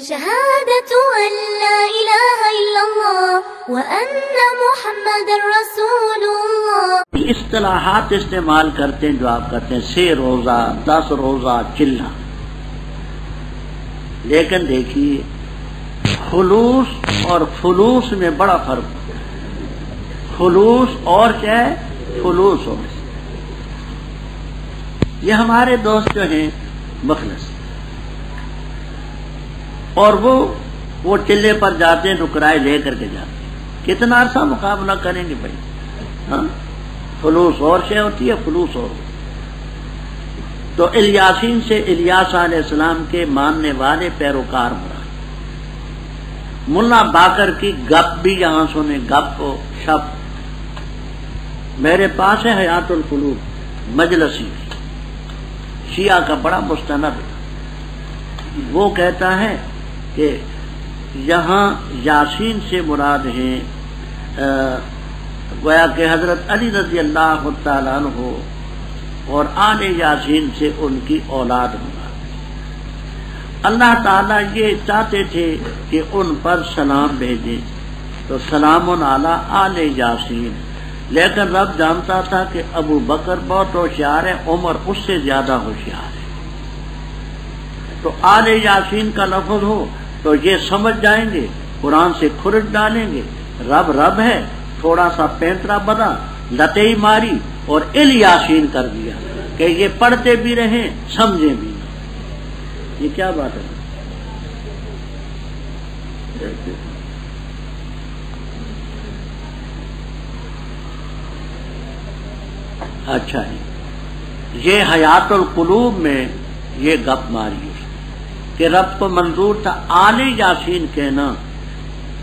شهادة أن لا إله إلا الله وأن محمد رسول الله. اصطلاحات استعمال کرتے ہیں جو آپ کرتے ہیں 6 روزہ 10 روزہ چلنا، لیکن دیکھیے خلوص اور فلوس میں بڑا فرق ہے. خلوص اور کیا ہے؟ فلوس اور یہ ہمارے دوست جو ہیں مخلص، اور وہ چلے پر جاتے ہیں تو کرائے لے کر کے جاتے ہیں. کتنا عرصہ مقابلہ کریں گے بھائی؟ ہاں، فلوس اور شے ہوتی ہے، فلوس اور. تو الیاسین سے الیاس علیہ السلام کے ماننے والے پیروکار مراد. ملا باقر کی گپ بھی یہاں سنے، گپ و شپ. میرے پاس ہے حیات القلوب مجلسی، شیعہ کا بڑا مستند. وہ کہتا ہے کہ یہاں یاسین سے مراد ہیں گویا کہ حضرت علی رضی اللہ تعالیٰ عنہ اور آل یاسین سے ان کی اولاد مراد. اللہ تعالیٰ یہ چاہتے تھے کہ ان پر سلام بھیجیں تو سلام علی آل یاسین، لیکن رب جانتا تھا کہ ابو بکر بہت ہوشیار ہے، عمر اس سے زیادہ ہوشیار ہے. تو آل یاسین کا لفظ ہو تو یہ سمجھ جائیں گے، قرآن سے کھرچ ڈالیں گے. رب رب ہے، تھوڑا سا پینترا بنا، لتئی ماری اور الیاسین کر دیا کہ یہ پڑھتے بھی رہیں سمجھیں بھی. یہ کیا بات ہے؟ اچھا یہ حیات القلوب میں یہ گپ ماری کہ رب کو منظور تھا آل یاسین کہنا،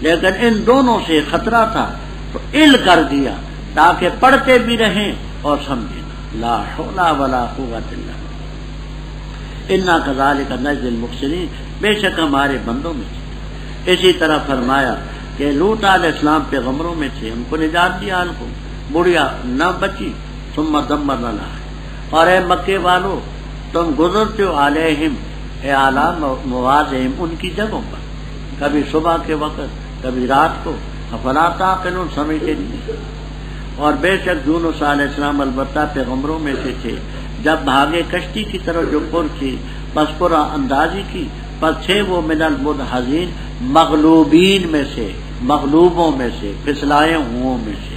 لیکن ان دونوں سے خطرہ تھا تو ال کر دیا تاکہ پڑھتے بھی رہیں اور سمجھیں. لا حول ولا قوت الا باللہ انا کذالک نجزی المحسنین. بے شک ہمارے بندوں میں تھے. اسی طرح فرمایا کہ لوط علیہ السلام پیغمبروں میں تھے، ان کو نجات دیا، ان کو بڑھیا نہ بچی. ثم دمرنا الآخرین. اور اے مکے والو تم گزرتے ہو علیہم اے اعلیٰ مواضعہم، ان کی جگہوں پر، کبھی صبح کے وقت کبھی رات کو. افلا تعقلون، سمجھتے نہیں. اور بے شک یونس علیہ السلام البتہ پیغمبروں میں سے تھے، جب بھاگے کشتی کی طرف جو پر تھی پس پر اندازی کی، پس تھے وہ من المدحضین، مغلوبین میں سے، مغلوبوں میں سے، پھسلائے ہوں میں سے.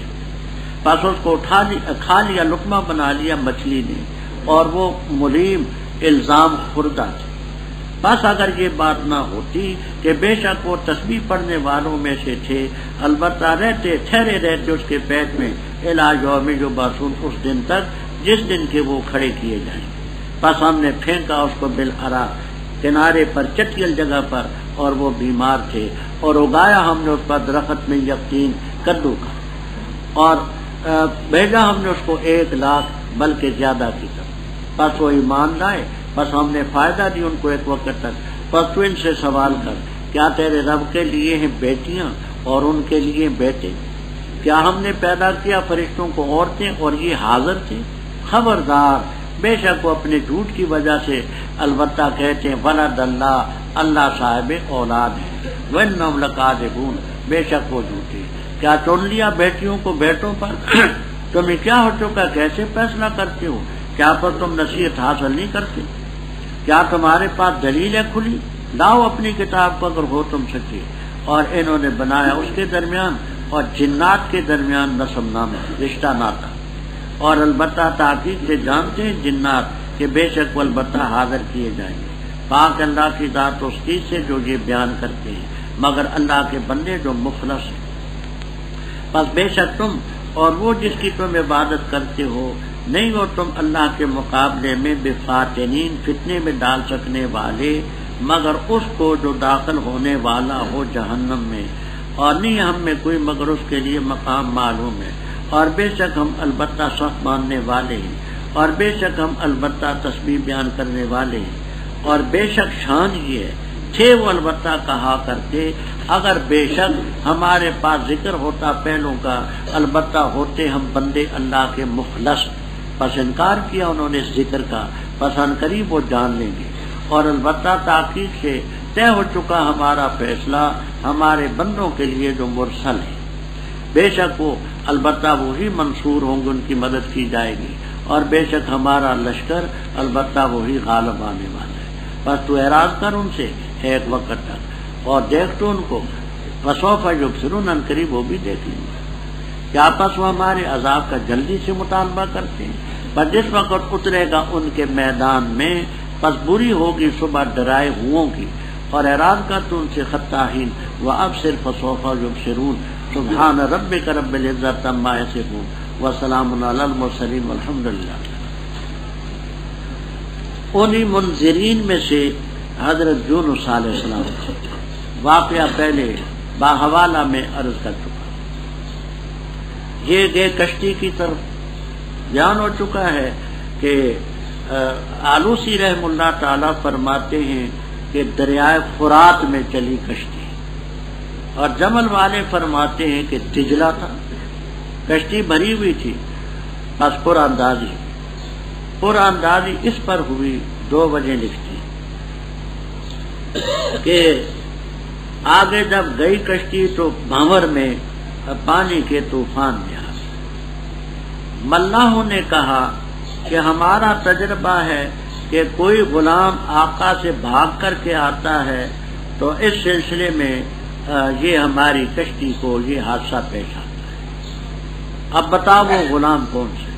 پس اس کو کھا لیا، لقمہ بنا لیا مچھلی نے، اور وہ ملیم الزام خوردہ تھے. بس اگر یہ بات نہ ہوتی کہ بے شک وہ تسبیح پڑھنے والوں میں سے تھے، البتہ ٹھہرے رہتے اس کے پیٹ میں الی یوم یبعثون، اس دن تک جس دن کے وہ کھڑے کیے جائیں. بس ہم نے پھینکا اس کو بالعراء، کنارے پر چٹیل جگہ پر، اور وہ بیمار تھے، اور اگایا ہم نے اس پر درخت میں یقین کدو کا، اور بھیجا ہم نے اس کو 1,00,000 بلکہ زیادہ کی طرف. بس وہ ایمان لائے، بس ہم نے فائدہ دی ان کو ایک وقت تک. بس تو ان سے سوال کر، کیا تیرے رب کے لیے ہیں بیٹیاں اور ان کے لیے بیٹے؟ کیا ہم نے پیدا کیا فرشتوں کو عورتیں اور یہ حاضر تھے؟ خبردار، بے شک وہ اپنے جھوٹ کی وجہ سے البتہ کہتے ہیں ولد اللہ، اللہ صاحب اولاد ہے. وَإِنَّهُمْ لَكَاذِبُونَ، بے شک وہ جھوٹے. کیا چن لیا بیٹیوں کو بیٹوں پر؟ تمہیں کیا ہو چکا، کیسے فیصلہ کرتے ہو؟ کیا پر تم نصیحت حاصل نہیں کرتے؟ کیا تمہارے پاس دلیل ہے کھلی؟ لاؤ اپنی کتاب کو اگر ہو تم سچے. اور انہوں نے بنایا اس کے درمیان اور جنات کے درمیان نسب نامہ، رشتہ ناتا. اور البتہ تحقیق سے جانتے ہیں جنات کہ بے شک وہ البتہ حاضر کیے جائیں گے. پاک اللہ کی ذات اس چیز سے جو یہ بیان کرتے ہیں، مگر اللہ کے بندے جو مخلص ہیں. بس بے شک تم اور وہ جس کی تم عبادت کرتے ہو نہیں ہو تم اللہ کے مقابلے میں بفاتنین، فتنے میں ڈال سکنے والے، مگر اس کو جو داخل ہونے والا ہو جہنم میں. اور نہیں ہم میں کوئی مگر اس کے لیے مقام معلوم ہے. اور بے شک ہم البتہ سخت ماننے والے ہیں، اور بے شک ہم البتہ تسبیح بیان کرنے والے ہیں. اور بے شک شان یہ ہے تھے وہ البتہ کہا کرتے، اگر بے شک ہمارے پاس ذکر ہوتا پہلوں کا، البتہ ہوتے ہم بندے اللہ کے مخلص. پس انکار کیا انہوں نے اس ذکر کا، پس ان قریب وہ جان لیں گے. اور البتہ تاکید سے طے ہو چکا ہمارا فیصلہ ہمارے بندوں کے لیے جو مرسل ہے، بے شک وہ البتہ وہی منصور ہوں گے، ان کی مدد کی جائے گی، اور بے شک ہمارا لشکر البتہ وہی غالب آنے والا ہے۔ بس تو اعراض کر ان سے ایک وقت تک، اور دیکھ تو ان کو فسوف یبصرون، ان قریب وہ بھی دیکھ لیں گے۔ کیا پس وہ ہمارے عذاب کا جلدی سے مطالبہ کرتے ہیں؟ پر جس وقت اترے گا ان کے میدان میں، پس بری ہوگی صبح ڈرائے ہوئوں کی، اور اعراض کر تو ان سے خطاہین وابصر فسوف یبصرون۔ سبحان ربک رب العزت عما یصفون وسلام علی المرسلین والحمد للہ۔ انہی منذرین میں سے حضرت یونس علیہ السلام، واقعہ پہلے باحوالہ میں عرض کر چکا، یہ گئے کشتی کی طرف۔ بیان ہو چکا ہے کہ آلوسی رحم اللہ تعالی فرماتے ہیں کہ دریائے فرات میں چلی کشتی، اور جمل والے فرماتے ہیں کہ دجلہ تھا، کشتی بھری ہوئی تھی، بس پر اندازی اس پر ہوئی 2 وجہ لکھتی کہ آگے جب گئی کشتی تو بھنور میں پانی کے طوفان میں آ گئی۔ ملاحوں نے کہا کہ ہمارا تجربہ ہے کہ کوئی غلام آقا سے بھاگ کر کے آتا ہے تو اس سلسلے میں یہ ہماری کشتی کو یہ حادثہ پیش آتا ہے۔ اب بتاؤ وہ غلام کون سے؟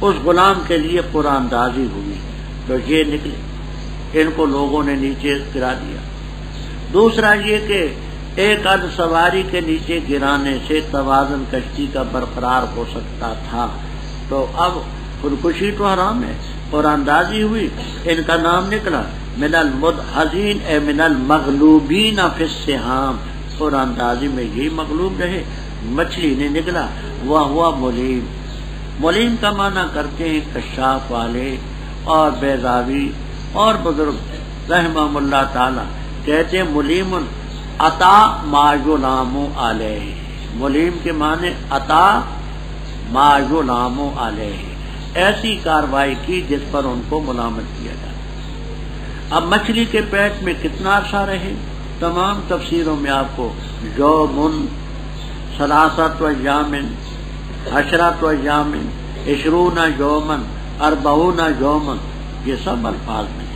اس غلام کے لیے قرآن اندازی ہوئی تو یہ نکلے، ان کو لوگوں نے نیچے گرا دیا۔ دوسرا یہ کہ ایک عرض سواری کے نیچے گرانے سے توازن کشتی کا برقرار ہو سکتا تھا، تو اب خودکشی تو حرام ہے، قرآن اندازی ہوئی، ان کا نام نکلا من المدحضین اے من المغلوبین فی السہام، قرآن اندازی میں یہی مغلوب رہے، مچھلی نے نکلا وہ ہوا ملیم۔ ملیم کا معنی کرتے ہیں کشاف والے اور بیضاوی اور بزرگ رحمہم اللہ تعالی، کہتے ہیں ملیم عطا ما یلام علیہ، ملیم کے معنی عطا ما یلام علیہ، ایسی کاروائی کی جس پر ان کو ملامت کیا جائے۔ اب مچھلی کے پیٹ میں کتنا عرصہ رہے؟ تمام تفسیروں میں آپ کو یومن، ثلاثۃ ایام، عشرۃ ایام، 20 یومن، 40 یومن، یہ سب الفاظ میں ہیں۔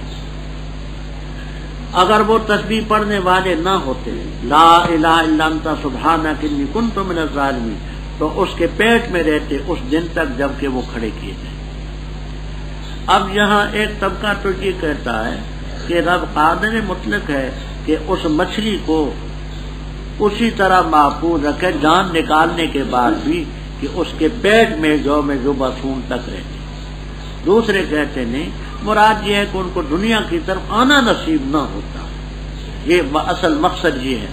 اگر وہ تسبیح پڑھنے والے نہ ہوتے لا الہ الا انت سبحانک انی کنت من الظالمین، تو اس کے پیٹ میں رہتے اس دن تک جب کہ وہ کھڑے کیے جائیں۔ اب یہاں ایک طبقہ تو یہ کہتا ہے کہ رب قادر مطلق ہے کہ اس مچھلی کو اسی طرح محفوظ رکھے جان نکالنے کے بعد بھی کہ اس کے پیٹ میں جو میں یبعثون تک رہتے۔ دوسرے کہتے نہیں، مراد یہ ہے کہ ان کو دنیا کی طرف آنا نصیب نہ ہوتا، یہ اصل مقصد یہ ہے۔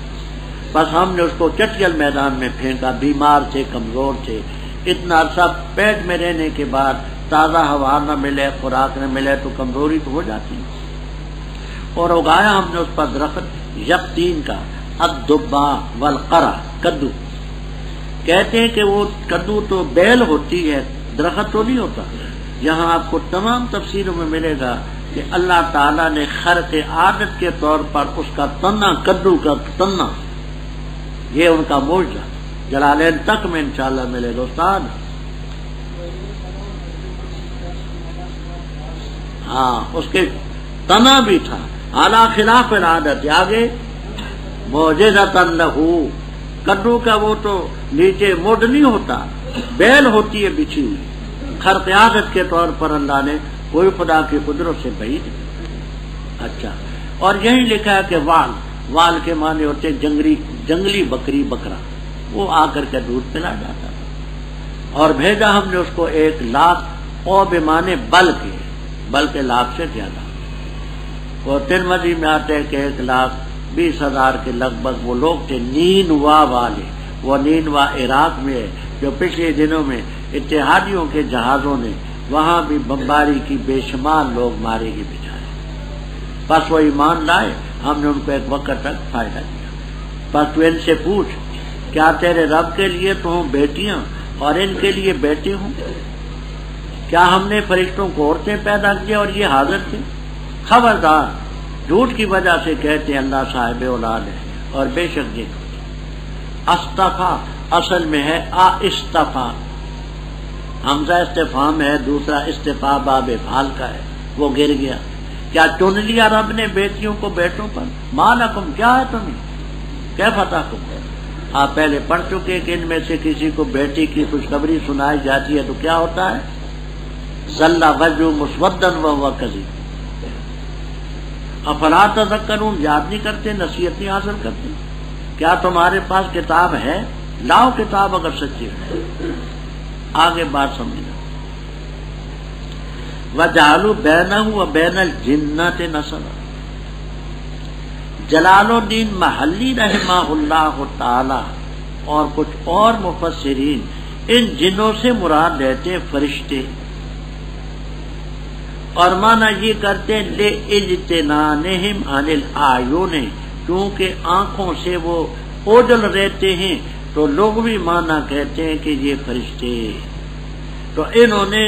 بس ہم نے اس کو چٹیل میدان میں پھینکا، بیمار تھے، کمزور تھے، اتنا عرصہ پیٹ میں رہنے کے بعد تازہ ہوا نہ ملے، خوراک نہ ملے تو کمزوری تو ہو جاتی ہے۔ اور اگایا ہم نے اس پر درخت یقطین کا، الدبا والقرع، کدو، کہتے ہیں کہ وہ کدو تو بیل ہوتی ہے، درخت تو نہیں ہوتا۔ یہاں آپ کو تمام تفسیروں میں ملے گا کہ اللہ تعالیٰ نے خرق عادت کے طور پر اس کا تنا، کدو کا تنا، یہ ان کا معجزہ جلالین تک میں انشاءاللہ ملے گا۔ استاد ہاں، اس کے تنا بھی تھا، اعلیٰ خلاف العادت، آگے معجزۃ لہ، کدو کا وہ تو نیچے مڈ نہیں ہوتا، بیل ہوتی ہے بچھی ہوئی، خرق عادت کے طور پر اللہ نے کوئی خدا کی قدرت سے بعید۔ اچھا، اور یہی لکھا ہے کہ وال کے معنی ہوتے جنگلی بکری، بکرا، وہ آ کر کے دودھ پلا جاتا تھا، اور بھیجا ہم نے اس کو 1 لاکھ، او بمانے بلکہ لاکھ سے زیادہ، اور ترمذی میں آتے ہیں کہ 1,20,000 کے لگ بھگ وہ لوگ تھے نینوا والے۔ وہ نینوا عراق میں ہے، جو پچھلے دنوں میں اتحادیوں کے جہازوں نے وہاں بھی بمباری کی، بے شمار لوگ مارے گئے بیچارے۔ بس وہ ایمان لائے، ہم نے ان کو ایک وقت تک فائدہ دیا۔ بس تو ان سے پوچھ، کیا تیرے رب کے لیے تو ہوں بیٹیاں اور ان کے لیے بیٹے ہوں؟ کیا ہم نے فرشتوں کو عورتیں پیدا کیا اور یہ حاضر تھے؟ خبردار، جھوٹ کی وجہ سے کہتے ہیں اللہ صاحب اولاد ہے، اور بے شک دیکھو استفا اصل میں ہے استفا، حمزہ استفہام ہے، دوسرا استفا باب افعال کا ہے، وہ گر گیا۔ کیا چن لیا رب نے بیٹیوں کو بیٹوں پر؟ ما لکم، کیا ہے تمہیں، کیف تحکم؟ آپ پہلے پڑھ چکے کہ ان میں سے کسی کو بیٹی کی خوشخبری سنائی جاتی ہے تو کیا ہوتا ہے؟ ظل وجہ مسودن وہو کظیم۔ افلا تذکرون، یاد نہیں کرتے، نصیحت نہیں حاصل کرتے؟ کیا تمہارے پاس کتاب ہے؟ لاؤ کتاب اگر سچی ہے۔ آگے بات سمجھنا، وجعلوا بینہ و بین الجنۃ نسبا۔ جلال الدین محلی رحمہ اللہ تعالی اور کچھ اور مفسرین ان جنوں سے مراد لیتے ہیں فرشتے، اور معنی یہ کرتے ہیں لِاجْتِنَانِهِمْ عَنِ الْأَعْيُنِ، کیونکہ آنکھوں سے وہ اوجل رہتے ہیں، تو لغوی معنی کہتے ہیں کہ یہ فرشتے۔ تو انہوں نے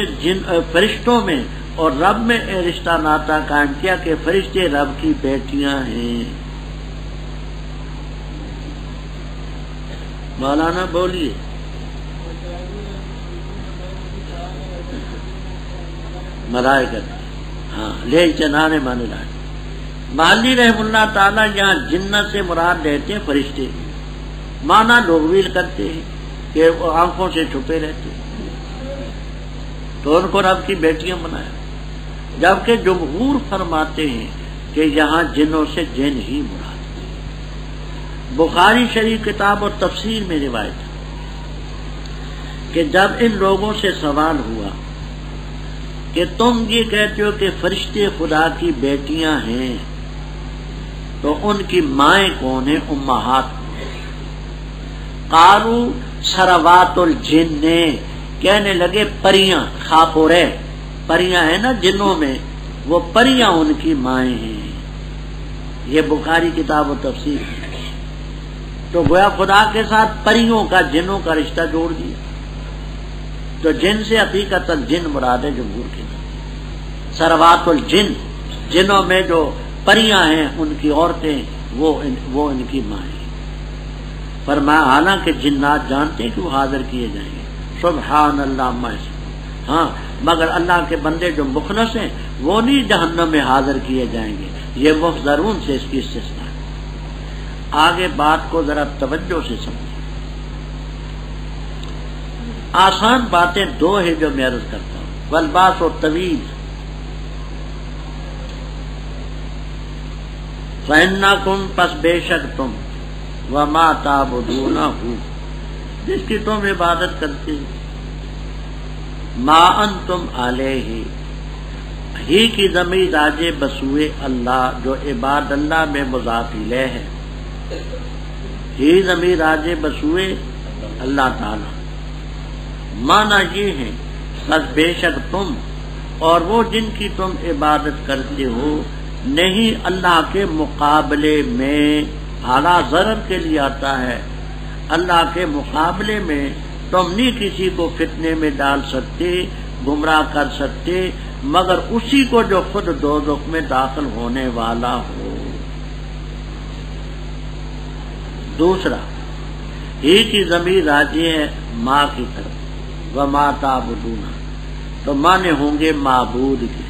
فرشتوں میں اور رب میں رشتہ ناتا قائم کیا کہ فرشتے رب کی بیٹیاں ہیں۔ مولانا بولیے۔ ملائکت، ہاں، لے جنانے مانے لائے۔ محلی رحم اللہ تعالیٰ یہاں جنت سے مراد لیتے ہیں فرشتے، مانا لغویل کرتے ہیں کہ وہ آنکھوں سے چھپے رہتے ہیں، تو ان کو رب کی بیٹیاں بنایا، جبکہ جمہور فرماتے ہیں کہ یہاں جنوں سے جن ہی مراد۔ بخاری شریف کتاب اور تفسیر میں روایت ہے کہ جب ان لوگوں سے سوال ہوا کہ تم یہ کہتے ہو کہ فرشتے خدا کی بیٹیاں ہیں، تو ان کی مائیں کون ہیں؟ امہات۔ قالوا سروات الجن، کہنے لگے پریاں، خاپورے پریاں ہیں نا جنوں میں، وہ پریاں ان کی مائیں ہیں۔ یہ بخاری کتاب و تفسیر ہے۔ تو گویا خدا کے ساتھ پریوں کا، جنوں کا رشتہ جوڑ دیا، تو جن سے حقیقت الجن مراد ہے جمہور کے نام۔ سروات الجن، جنوں میں جو پریاں ہیں ان کی عورتیں، وہ ان کی مائیں۔ فرمایا حالانکہ جنات جانتے ہیں کہ وہ حاضر کیے جائیں گے، سبحان اللہ عما یصفون، ہاں، مگر اللہ کے بندے جو مخلص ہیں وہ نہیں جہنم میں حاضر کیے جائیں گے۔ یہ محضرون سے اس کی استثناء ہے۔ آگے بات کو ذرا توجہ سے سمجھیں۔ آسان باتیں دو ہیں جو میں عرض کرتا ہوں، والباس و طویل۔ فإنکم، پس بے شک تم، وما تعبدونہ، جس کی تم عبادت کرتے ہو، ما انتم علیہ، ہی کی ضمیر راجع بسوئے اللہ، جو عباد اللہ میں مضاف الیہ ہے، ہی ضمیر راجع بسوئے اللہ تعالی۔ معنی یہ ہے بس بے شک تم اور وہ جن کی تم عبادت کرتے ہو نہیں اللہ کے مقابلے میں، اعلیٰ ضرر کے لیے آتا ہے، اللہ کے مقابلے میں تم نہیں کسی کو فتنے میں ڈال سکتے، گمراہ کر سکتے، مگر اسی کو جو خود دوزخ میں داخل ہونے والا ہو۔ دوسرا، ہی کی ضمیر راجع ہے ماں کی طرف، وما تعبدون، تو مانے ہوں گے معبود کے،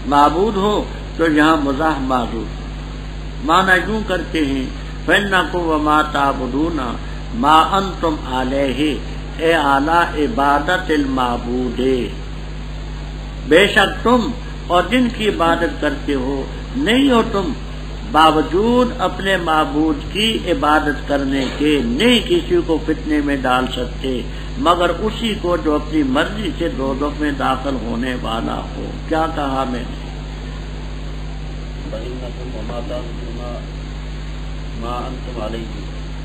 معبود ہو تو یہاں مزاح معبود، مانا یوں کرتے ہیں فإنکم وما تعبدون ما انتم علیہ، اے اعلی عبادت المعبود، بے شک تم اور جن کی عبادت کرتے ہو نہیں ہو تم باوجود اپنے معبود کی عبادت کرنے کے نہیں کسی کو فتنے میں ڈال سکتے، مگر اسی کو جو اپنی مرضی سے دوزخ میں داخل ہونے والا ہو۔ کیا کہا میں نے؟ ما انتم علیہ،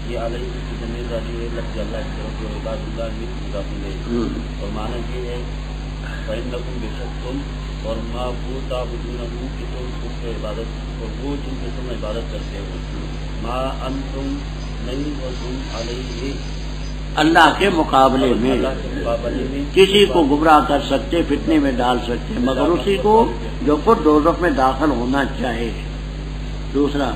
یہ علیہ کی ضمیر راجع ہے لفظ اللہ کی طرف، جو عباد اللہ میں مضاف الیہ، اور معنی یہ ہے فإنکم، بے شک تم، اور ما وہ تعبدون، کہ تم اس کی عبادت، اور وہ جن کی تم عبادت کرتے ہو، ما انتم، نہیں ہو تم، علیہ، اللہ کے مقابلے میں، کسی کو گمراہ کر سکتے، فتنے میں ڈال سکتے، مگر اسی کو جو خود دوزخ میں داخل ہونا چاہے۔ دوسرا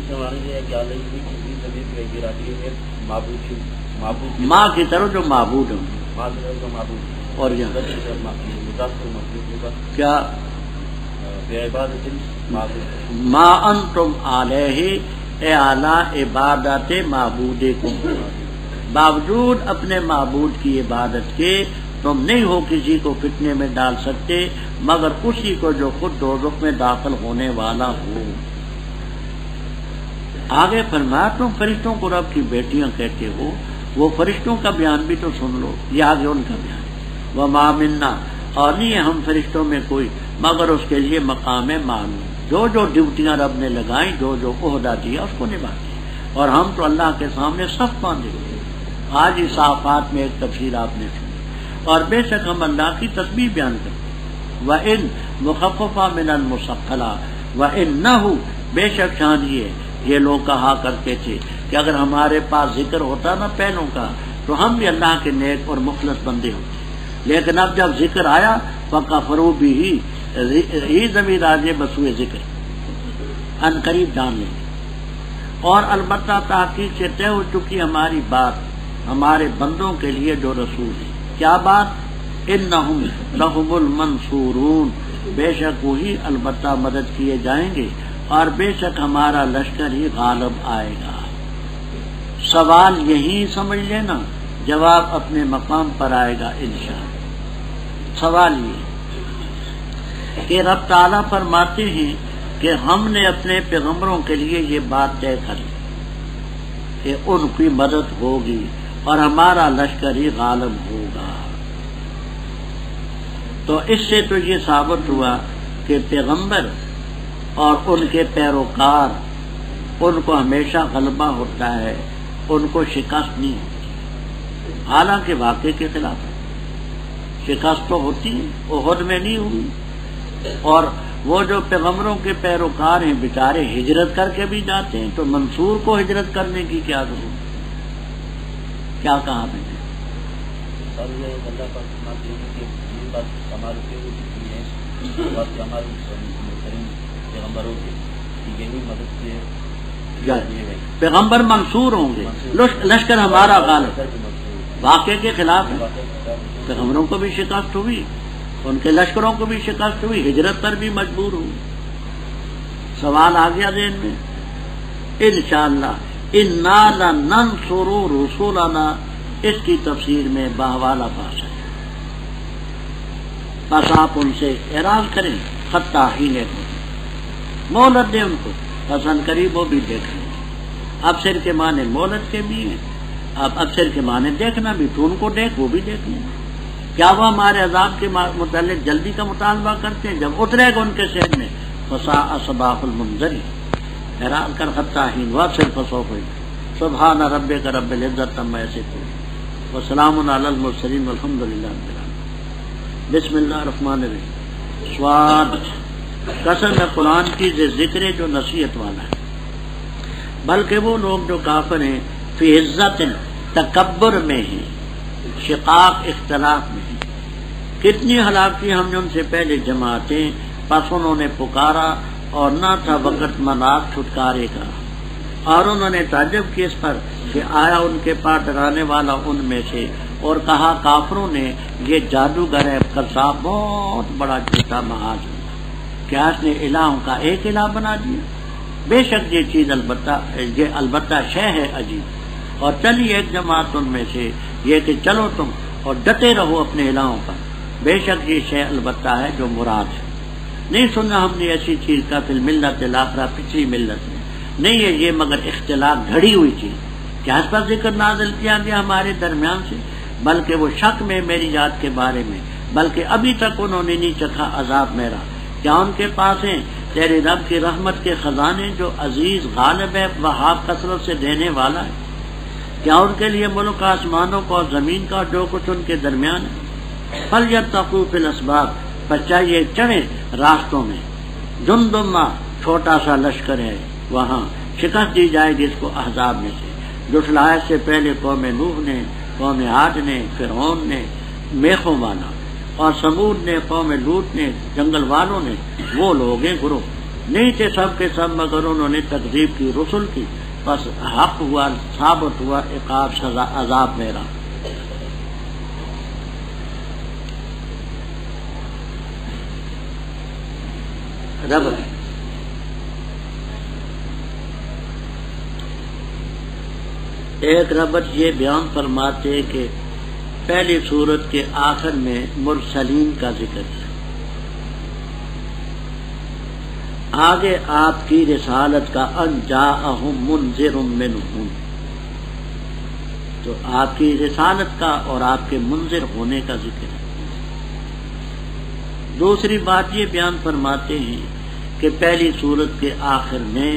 معنی یہ ہے کہ علیہ کی زمین پہ گراتی ہے معبود ماں کی طرف جو معبود ہوں ماں کی طرف جو معبود اور یہاں مضاف مخلوق ہوگا کیا بے عبادت معبود ما انتم علیہ اے اعلی عبادت معبود کو باوجود اپنے معبود کی عبادت کے تم نہیں ہو کسی کو فتنے میں ڈال سکتے مگر اسی کو جو خود دوزخ میں داخل ہونے والا ہو. آگے فرمایا تم فرشتوں کو رب کی بیٹیاں کہتے ہو، وہ فرشتوں کا بیان بھی تو سن لو، یہ آگے ان کا بیان ہے. وما منا اور نہیں ہے ہم فرشتوں میں کوئی مگر اس کے لیے مقام معلوم، جو جو ڈیوٹیاں رب نے لگائیں، جو جو عہدہ دیا اس کو نبھاتے ہیں، اور ہم تو اللہ کے سامنے صف باندھے ہوئے. آج ہی صافات میں ایک تفسیر آپ نے سنی. اور بے شک ہم اللہ کی تسبیح بیان کرتے ہیں. وَإِن مخففہ من المثقلہ وَإِنَّهُ بے شک شان یہ لوگ کہا کرتے تھے کہ اگر ہمارے پاس ذکر ہوتا نا پہلوں کا تو ہم بھی اللہ کے نیک اور مخلص بندے ہوتے، لیکن اب جب ذکر آیا فَكَفَرُوا بِهِ ہی ضمیر آجے بسوئے ذکر ان قریب جان لیں گے. اور البتہ تحقیق سے طے ہو چکی ہماری بات ہمارے بندوں کے لیے جو رسول ہے. کیا بات؟ انہم لہم المنصورون بے شک وہی البتہ مدد کیے جائیں گے اور بے شک ہمارا لشکر ہی غالب آئے گا. سوال یہی سمجھ لینا، جواب اپنے مقام پر آئے گا انشاءاللہ. سوال یہ کہ رب تعالیٰ فرماتے ہیں کہ ہم نے اپنے پیغمبروں کے لیے یہ بات طے کر لی کہ ان کی مدد ہوگی اور ہمارا لشکر ہی غالب ہوگا. تو اس سے تو یہ ثابت ہوا کہ پیغمبر اور ان کے پیروکار ان کو ہمیشہ غلبہ ہوتا ہے، ان کو شکست نہیں ہوتی. حالانکہ واقعے کے خلاف شکست تو ہوتی ہے، احد میں نہیں ہوئی. اور وہ جو پیغمبروں کے پیروکار ہیں بیچارے ہجرت کر کے بھی جاتے ہیں، تو منصور کو ہجرت کرنے کی کیا ضرورت؟ کیا کہا میں نے؟ پیغمبر منصور ہوں گے، لشکر ہمارا غالب. واقعے کے خلاف ہے. پیغمبروں کو بھی شکست ہوئی، ان کے لشکروں کو بھی شکست ہوئی، ہجرت پر بھی مجبور ہوئی. سوال آ گیا ذہن میں. انشاءاللہ اِنَّا لَنَنْصُرُ رُسُلَنَا اس کی تفسیر میں باہوالا پاس ہے. بس آپ ان سے اعراض کریں حتیٰ حین کو مہلت دیں ان کو، پسند قریب وہ بھی دیکھ لیں. اب سر کے معنی مہلت کے بھی ہیں، اب ابصر کے معنی دیکھنا بھی، تو ان کو دیکھ وہ بھی دیکھ لیں. کیا وہ ہمارے عذاب کے متعلق جلدی کا مطالبہ کرتے ہیں؟ جب اترے گا ان کے سہن میں فساء صباح المنذری حیران کر حتیٰ حین وابصر فسوف سبحان ربک رب العزت عما یصفون وسلام علی المرسلین والحمد للہ رب العالمین. بسم اللہ الرحمن الرحیم. سواد قسم ہے قرآن کی ذکر جو نصیحت والا ہے، بلکہ وہ لوگ جو کافر ہیں فی عزت تکبر میں ہیں، شقاق اختلاف میں ہیں. کتنی ہلاکی ہم نے ان سے پہلے جماعتیں، پس انہوں نے پکارا اور نہ تھا وقت مناک چھٹکارے کا، اور انہوں نے تعجب کیا اس پر کہ آیا ان کے پاس ڈرانے والا ان میں سے، اور کہا کافروں نے یہ جادوگر ہے قذاب، بہت بڑا جھوٹا محاذ ہے، کیا اس نے الہوں کا ایک الہ بنا دیا. بے شک یہ چیز البتہ شے ہے عجیب. اور چلی ایک جماعت ان میں سے یہ کہ چلو تم اور ڈٹے رہو اپنے الہوں پر، بے شک یہ شے البتہ ہے جو مراد ہے. نہیں سنا ہم نے ایسی چیز کا فی الملت الاخرہ پچھلی ملت میں، نہیں ہے یہ مگر اختلاف گھڑی ہوئی چیز. کیا اس پر ذکر نازل کیا گیا ہمارے درمیان سے؟ بلکہ وہ شک میں میری یاد کے بارے میں، بلکہ ابھی تک انہوں نے نہیں چکھا عذاب میرا. کیا ان کے پاس ہیں تیرے رب کی رحمت کے خزانے جو عزیز غالب ہے، وہاب کثرت سے دینے والا ہے؟ کیا ان کے لیے ملک آسمانوں کا اور زمین کا جو کچھ ان کے درمیان ہے؟ فَلْيَتَّقُوا فِي الْأَسْبَابِ پر چاہیے چڑھے راستوں میں. جندما چھوٹا سا لشکر ہے، وہاں شکست دی جائے گی اس کو احزاب میں سے. جٹلائے سے پہلے قوم نوح نے، قوم عاد نے، فرعون نے میخوں والا، اور سمود نے، قوم لوط نے، جنگل والوں نے، وہ لوگ ہیں گروہ نہیں تھے سب کے سب مگر انہوں نے تکذیب کی رسل کی، بس حق ہوا، ثابت ہوا عقاب سزا عذاب میرا۔ رب ایک ربط یہ بیان فرماتے کہ پہلی سورت کے آخر میں مرسلین کا ذکر ہے، آگے آپ کی رسالت کا ان جاءہم منذر منہم، تو آپ کی رسالت کا اور آپ کے منذر ہونے کا ذکر ہے۔ دوسری بات یہ بیان فرماتے ہیں کہ پہلی سورت کے آخر میں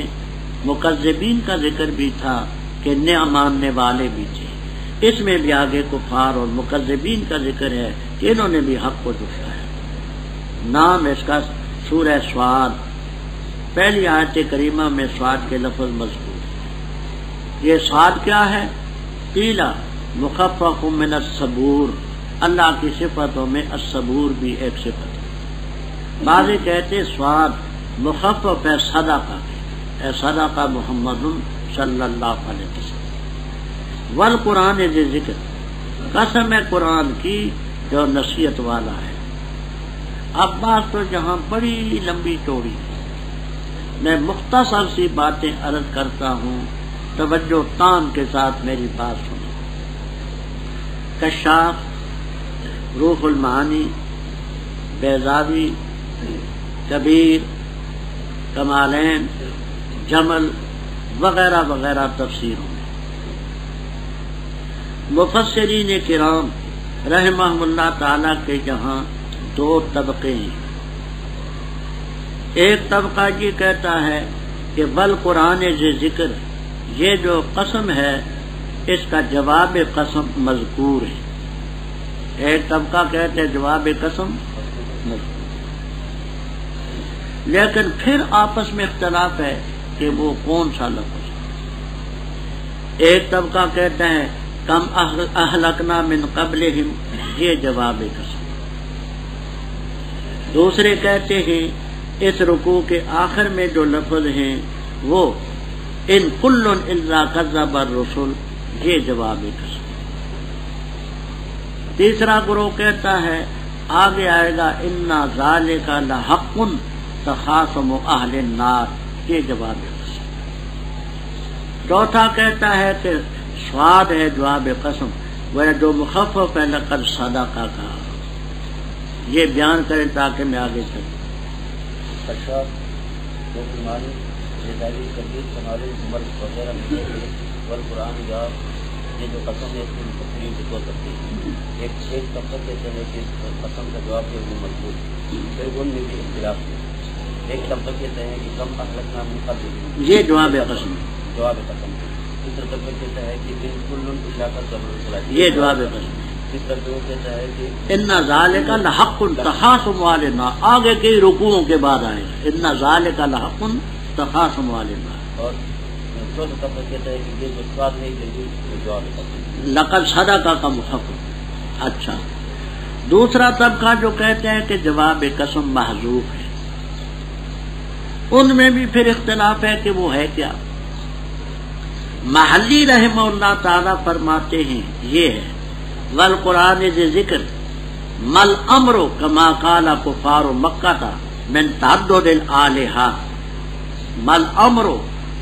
مکذبین کا ذکر بھی تھا کہ نہ ماننے والے بھی تھے، اس میں بھی آگے کفار اور مکذبین کا ذکر ہے کہ انہوں نے بھی حق کو جھٹلایا۔ نام اس کا سورہ سواد، پہلی آیت کریمہ میں سواد کے لفظ مذکور۔ یہ سواد کیا ہے؟ پیلا مخفف من الصبور، اللہ کی صفتوں میں الصبور بھی ایک صفت ہے۔ بعض کہتے سواد مخفف ہے صدقہ، اے صدقہ محمد صلی اللہ علیہ وسلم۔ والقرآن ذی ذکر، قسم ہے قرآن کی جو نصیحت والا ہے۔ اب بات تو جہاں بڑی لمبی چوڑی ہے، میں مختصر سی باتیں عرض کرتا ہوں، توجہ تام کے ساتھ میری بات سنیں۔ کشاف، روح المعانی، بیضاوی، کبیر، کمالین، جمل وغیرہ وغیرہ تفسیروں میں مفسرین کرام رحمہم اللہ تعالی کے جہاں دو طبقے ہیں۔ ایک طبقہ یہ کہتا ہے کہ والقرآن ذی ذکر، یہ جو قسم ہے اس کا جواب قسم مذکور ہے۔ ایک طبقہ کہتے ہیں جواب قسم مذکور، لیکن پھر آپس میں اختلاف ہے کہ وہ کون سا لفظ ہے۔ ایک طبقہ کہتے ہیں کم اہلکنا من قبلہم، یہ جواب قسم۔ دوسرے کہتے ہیں اس رکوع کے آخر میں جو لفظ ہیں وہ ان کل الا کذب الرسل، یہ جواب قسم۔ تیسرا گروہ کہتا ہے آگے آئے گا انا ذالک لحق تخاصم اہل النار، یہ جواب قسم۔ چوتھا کہتا ہے کہ سواد ہے جواب قسم، وہ جو مخفف ہے لقد صدقہ کا۔ یہ بیان کریں تاکہ میں آگے چلوں۔ کشاف، مسلمانی، بیضاوی، کبیر، کمالین، جمل وغیرہ والقرآن یا یہ جو قسم ہے اس کی تفصیل سے دو تفصیل۔ ایک طبقہ کہتے ہیں کہ قسم کا جواب ہے وہ مضبوط، پھر ان میں بھی اختلاف ہے۔ ایک طبقہ کہتے ہیں کہ کم اہلکنا من قبلہم، یہ جواب قسم، جواب قسم۔ تیسرا طبقہ کہتا ہے کہ ان کل الا کذب الرسل، یہ جواب قسم۔ تیسرا طبقہ کہتا ہے کہ ان ذالک لحق تخاصم اہل النار، آگے کئی رکوعوں کے بعد آئے گا ان ذالک لحق تخاصم اہل النار۔ اور چوتھا طبقہ کہتا ہے کہ یہ جو سواد ہے یہ جواب قسم، لقد صدقہ کا مخفف۔ اچھا، دوسرا طبقہ جو کہتے ہیں کہ جواب قسم محذوف ہے، ان میں بھی پھر اختلاف ہے کہ وہ ہے کیا۔ محلی رحمہ اللہ تعالی فرماتے ہیں یہ ہے والقرآن ذی ذکر مل امر کما قال کفار مکہ من تعدد الالہہ، مل امر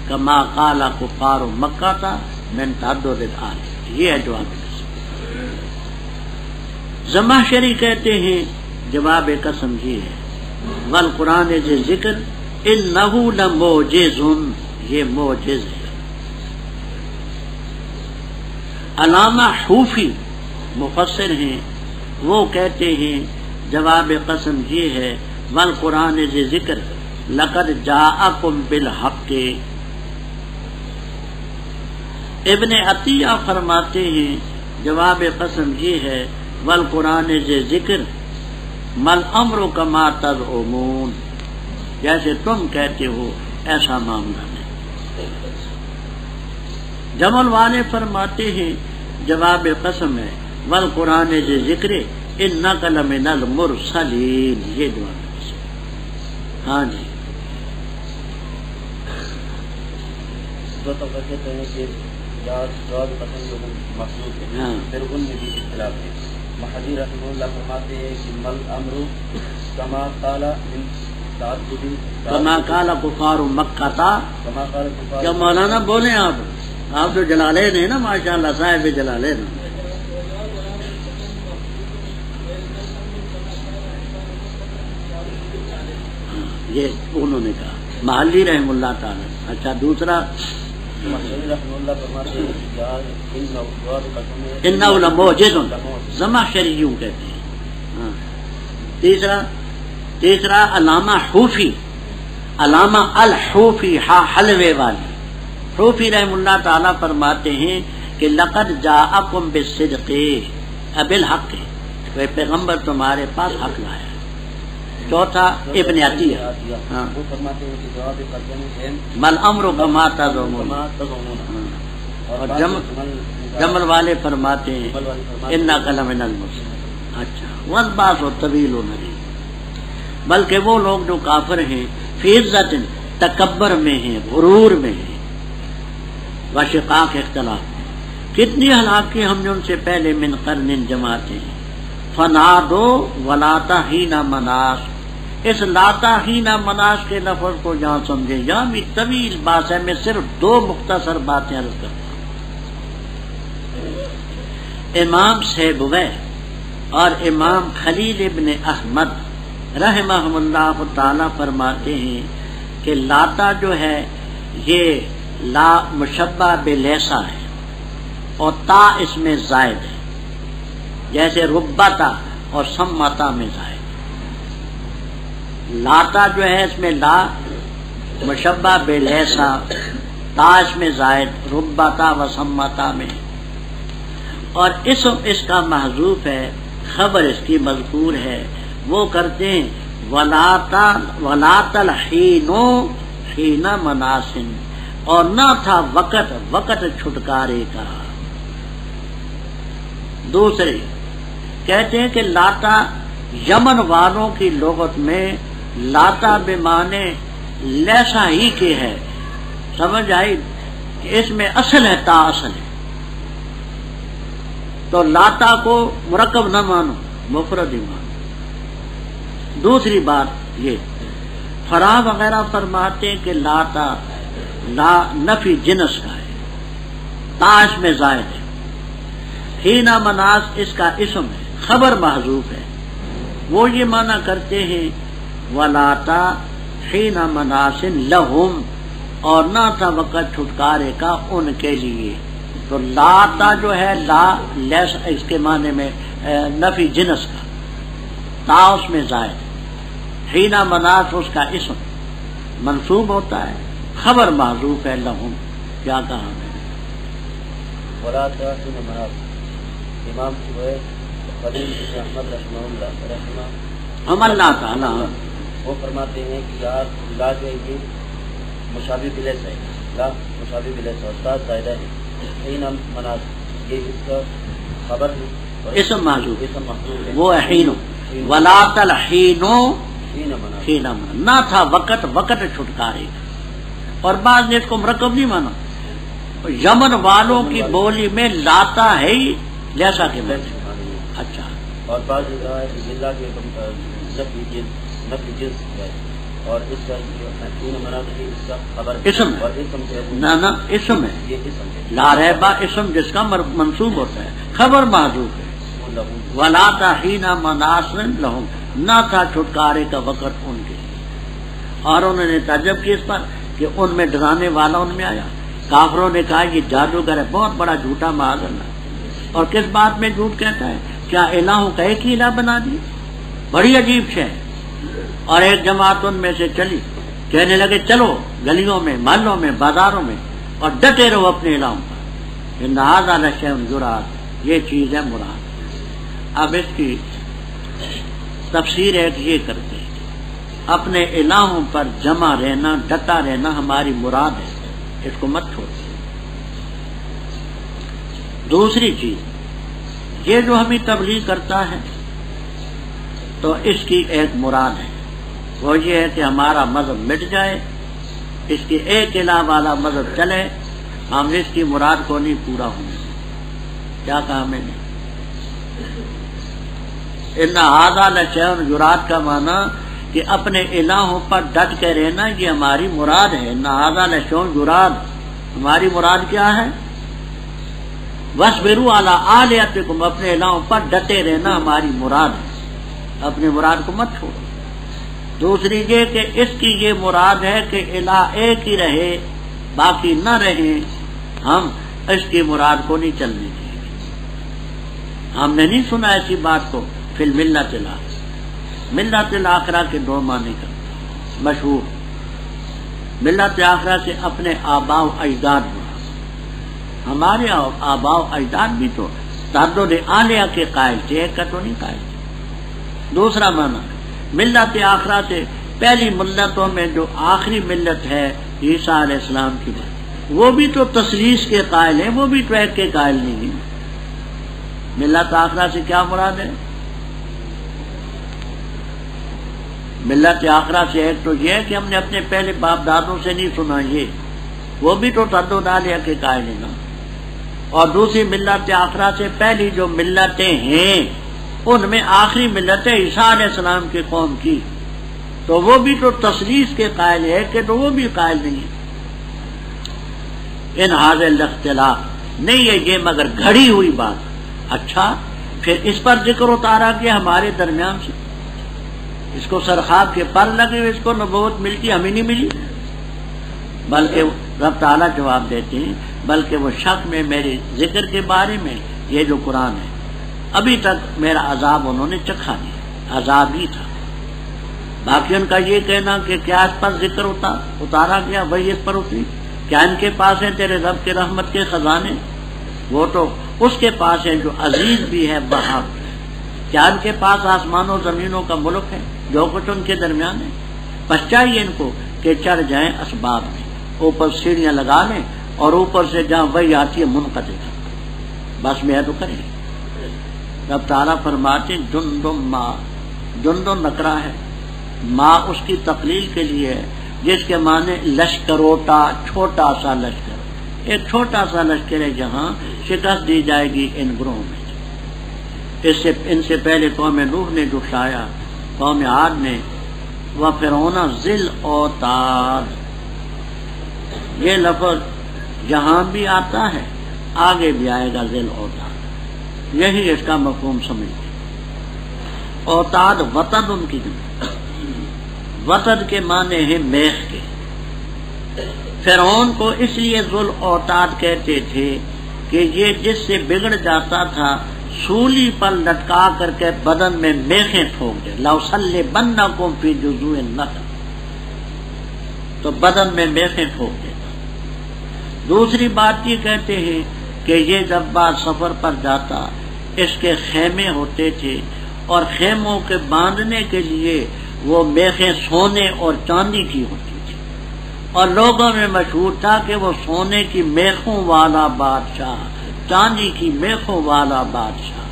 کما قال کفار مکہ من تعدد الالہہ، یہ ہے جواب قسم۔ زمخشری کہتے ہیں جواب قسم یہ ہے والقرآن ذی ذکر انہ لموجز، یہ موجز ہے۔ علامہ حوفی مفسر ہیں، وہ کہتے ہیں جواب قسم یہ ہے والقرآن ذی ذکر لقد جاءکم بالحق۔ ابن عطیہ فرماتے ہیں جواب قسم یہ ہے والقرآن ذی ذکر مل امر کما تزعمون، جیسے تم کہتے ہو ایسا معاملہ نہیں۔ جمل والے فرماتے ہیں جواب قسم ہے والقرآن ذی ذکر انک لمن المرسلین، یہ جواب قسم۔ ہاں جی، دو طبقہ کہتے ہیں کہ جواز قسم جو مخصوص ہے، پھر ان میں بھی اختلاف ہے. محدی رحمہ اللہ فرماتے ہیں کہ مل امر کما قال من تعدد کما قال کفار مکہ تھا. کما قال کفار. کیا مولانا بولیں آپ تو جلالین ہیں نا ماشاء اللہ، صاحب جلالین. یہ انہوں نے کہا محلی رحم اللہ تعالی. اچھا دوسرا محدی رحمہ اللہ فرماتے ہیں کہ ان جواز قسم انہ لموجز زمخشریوں کہتے ہیں. تیسرا علامہ حوفی، علامہ الحوفی حلوے والی حوفی رحم اللہ تعالیٰ فرماتے ہیں کہ لقد جاءکم بالصدق بالحق، وہ پیغمبر تمہارے پاس حق لایا. چوتھا ابن عطیہ وہ فرماتے ہیں کہ جواب قسم ہے مل امر کما تظنون. اور جمل والے فرماتے ہیں انک لمن المرسلین. اچھا والباس طویل نہیں، بلکہ وہ لوگ جو کافر ہیں فی عزت تکبر میں ہیں، غرور میں ہیں، وشقاق اختلاف میں. کتنی ہلاک کی ہم نے ان سے پہلے من قرن جماعتیں ہیں. فنادو ولاتا ہینا مناس، اس لاتا ہینا مناس کے لفظ کو جہاں سمجھے یہاں بھی طویل بات ہے. میں صرف دو مختصر باتیں عرض کرتا ہوں. امام سیبویہ اور امام خلیل ابن احمد رحمہم اللہ تعالی فرماتے ہیں کہ لاتا جو ہے یہ لا مشبہ بلیسا ہے اور تا اس میں زائد ہے، جیسے ربتا اور سمتا میں زائد. لاتا جو ہے اس میں لا مشبہ بلیسا، تا اس میں زائد، ربتا و سمتا میں. اور اسم اس کا محذوف ہے، خبر اس کی مذکور ہے. وہ کرتے ہیں ولاتا الحینو حین مناسن، اور نہ تھا وقت چھٹکارے کا. دوسرے کہتے ہیں کہ لاتا یمن والوں کی لغت میں لاتا بمانے لیسا ہی کے ہے. سمجھ آئی؟ اس میں اصل ہے، تا اصل ہے. تو لاتا کو مرکب نہ مانو، مفرد ہی مانو. دوسری بات یہ فراہ وغیرہ فرماتے ہیں کہ لاتا لا نفی جنس کا ہے، تا اس میں زائد ہے. ہینا مناس اس کا اسم ہے، خبر محذوف ہے. وہ یہ معنی کرتے ہیں ولاتا حینا مناسن لہم، اور نہ تھا وقت چھٹکارے کا ان کے لیے. تو لاتا جو ہے لا لیس اس کے معنی میں نفی جنس کا، تا اس میں زائد. حینا مناس اس کا اسم منصوب ہوتا ہے، خبر محذوف ہے لہم. کیا کہا میں نے؟ ولاتا حین مناس. امام خلیل بن احمد رحمہ اللہ تعالیٰ وہ فرماتے ہیں کہ یار لا جو ہے یہ مشابہ بلیس ہے، لا مشابہ بلیس ہے، استاد زائدہ ہے. حین مناس یہ اس کا خبر ہے، اسم محذوف، اسم محذوف ہے. وہ حینو ولاۃ الحینو حین مناس، حین نہ تھا وقت چھٹکارے. اور بعض نے اس کو مرکب نہیں مانا. یمن والوں کی بولی میں لاتا ہے ہی جیسا کہ میں. اچھا. اور بعض ضلع کے نفی جنس ہے، اور اس کا حین مناس اس کا خبر اسم ہے. اور اسم سے نہ اسم ہے، یہ اسم ہے. لا ریبا اسم جس کا منصوب ہوتا ہے، خبر محذوف ہے. ولاتا حینا مناس لہم، نہ تھا چھٹکارے کا وقت ان کے لیے. اور انہوں نے تعجب کی اس پر کہ ان میں ڈرانے والا ان میں آیا. کافروں نے کہا یہ جادوگر ہے، بہت بڑا جھوٹا معاذ اللہ. اور کس بات میں جھوٹ کہتا ہے؟ کیا الہوں کا ایک ہی الہ بنا دی؟ بڑی عجیب شے. اور ایک جماعت ان میں سے چلی، کہنے لگے چلو گلیوں میں، محلوں میں، بازاروں میں، اور ڈٹے رہو اپنے الہوں پر. ان ھذا لشیء یراد، یہ چیز ہے مراد. اب اس کی تفسیر ایک یہ کرتے ہیں، اپنے الہوں پر جمع رہنا، ڈٹا رہنا ہماری مراد ہے، اس کو مت چھوڑ. دوسری چیز یہ جو ہمیں تبلیغ کرتا ہے تو اس کی ایک مراد ہے، وہ یہ ہے کہ ہمارا مذہب مٹ جائے، اس کے ایک الہ والا مذہب چلے، ہم نے اس کی مراد کو نہیں پورا ہونے دیں۔ کیا کہا میں نے؟ ان ھذا لشیء یراد کا معنی کہ اپنے الہوں پر ڈٹ کے رہنا یہ ہماری مراد ہے۔ ان ھذا لشیء یراد، ہماری مراد کیا ہے؟ وَاصْبِرُوا عَلَىٰ آلِهَتِكُمْ، اپنے الہوں پر ڈٹے رہنا ہماری مراد ہے، اپنی مراد کو مت چھوڑو۔ دوسری یہ کہ اس کی یہ مراد ہے کہ الہ ایک ہی رہے باقی نہ رہے، ہم اس کی مراد کو نہیں چلنے دیں گے۔ ہم نے نہیں سنا ایسی بات کو فی الملت الآخرہ۔ ملت الآخرہ کے دو معنی کرتا مشہور۔ ملت آخرہ سے اپنے آباء و اجداد مراد، ہمارے آباء و اجداد بھی تو تعدد آلیہ کے قائل تھے، ایک کا تو نہیں قائل تھے۔ دوسرا معنی ملت آخرہ سے پہلی ملتوں میں جو آخری ملت ہے عیسیٰ علیہ السلام کی بات، وہ بھی تو تثلیث کے قائل ہیں، وہ بھی تو ایک کے قائل نہیں ہیں۔ ملت آخرہ سے کیا مراد ہے؟ ملت آخرہ سے ایک تو یہ ہے کہ ہم نے اپنے پہلے باپ دادوں سے نہیں سنا، یہ وہ بھی تو تعدد آلیہ کے قائل ہیں نا۔ اور دوسری ملت آخرہ سے پہلی جو ملتیں ہیں ان میں آخری ملت ہے عیسیٰ علیہ السلام کی قوم کی، تو وہ بھی تو تثلیث کے قائل ہے کہ تو وہ بھی قائل نہیں ہے۔ ان ھذا الاختلاف نہیں ہے یہ مگر گھڑی ہوئی بات۔ اچھا پھر اس پر ذکر اتارا کہ ہمارے درمیان سے اس کو سرخاب کے پر لگے ہوئے، اس کو نبوت ملتی ہمیں نہیں ملی، بلکہ رب تعالیٰ جواب دیتے ہیں بلکہ وہ شک میں میرے ذکر کے بارے میں یہ جو قرآن ہے ابھی تک میرا عذاب انہوں نے چکھا نہیں، عذاب ہی تھا۔ باقی ان کا یہ کہنا کہ کیا اس پر ذکر اتارا گیا وہی اس پر اتری، کیا ان کے پاس ہے تیرے رب کے رحمت کے خزانے؟ وہ تو اس کے پاس ہے جو عزیز بھی ہے وہاب بھی ہے۔ کیا ان کے پاس آسمانوں زمینوں کا ملک ہے جو کچھ ان کے درمیان ہے؟ بس چاہیے ان کو کہ چڑھ جائیں اسباب میں، اوپر سیڑھیاں لگا لیں اور اوپر سے جہاں وہی آتی ہے منقطع کر، بس میں تو کریں۔ رب تعالیٰ فرماتے جندم نکرا ہے، ماں اس کی تقلیل کے لیے ہے جس کے معنی لشکروٹا، چھوٹا سا لشکر، ایک چھوٹا سا لشکر ہے جہاں شکست دی جائے گی ان گروہوں میں۔ ان سے پہلے قوم نوح نے جو شایا، قوم عاد نے، وہ فرعون ذل اوتاد، یہ لفظ جہاں بھی آتا ہے آگے بھی آئے گا ذل اوتاد، یہی اس کا مفہوم سمجھتے۔ اوتاد وطد ان کی جمع، وطد کے معنی ہیں میخ کے۔ فرعون کو اس لیے ذل اوتاد کہتے تھے کہ یہ جس سے بگڑ جاتا تھا سولی پر لٹکا کر کے بدن میں میخیں ٹھوک دے، لَأُصَلِّبَنَّكُمْ فِي جُذُوعِ النَّخْلِ، تو بدن میں میخیں ٹھوک دیتا۔ دوسری بات یہ کہتے ہیں کہ یہ جب بعد سفر پر جاتا اس کے خیمے ہوتے تھے اور خیموں کے باندھنے کے لیے وہ میخیں سونے اور چاندی کی ہوتی تھی، اور لوگوں میں مشہور تھا کہ وہ سونے کی میخوں والا بادشاہ، چاندی کی میخوں والا بادشاہ۔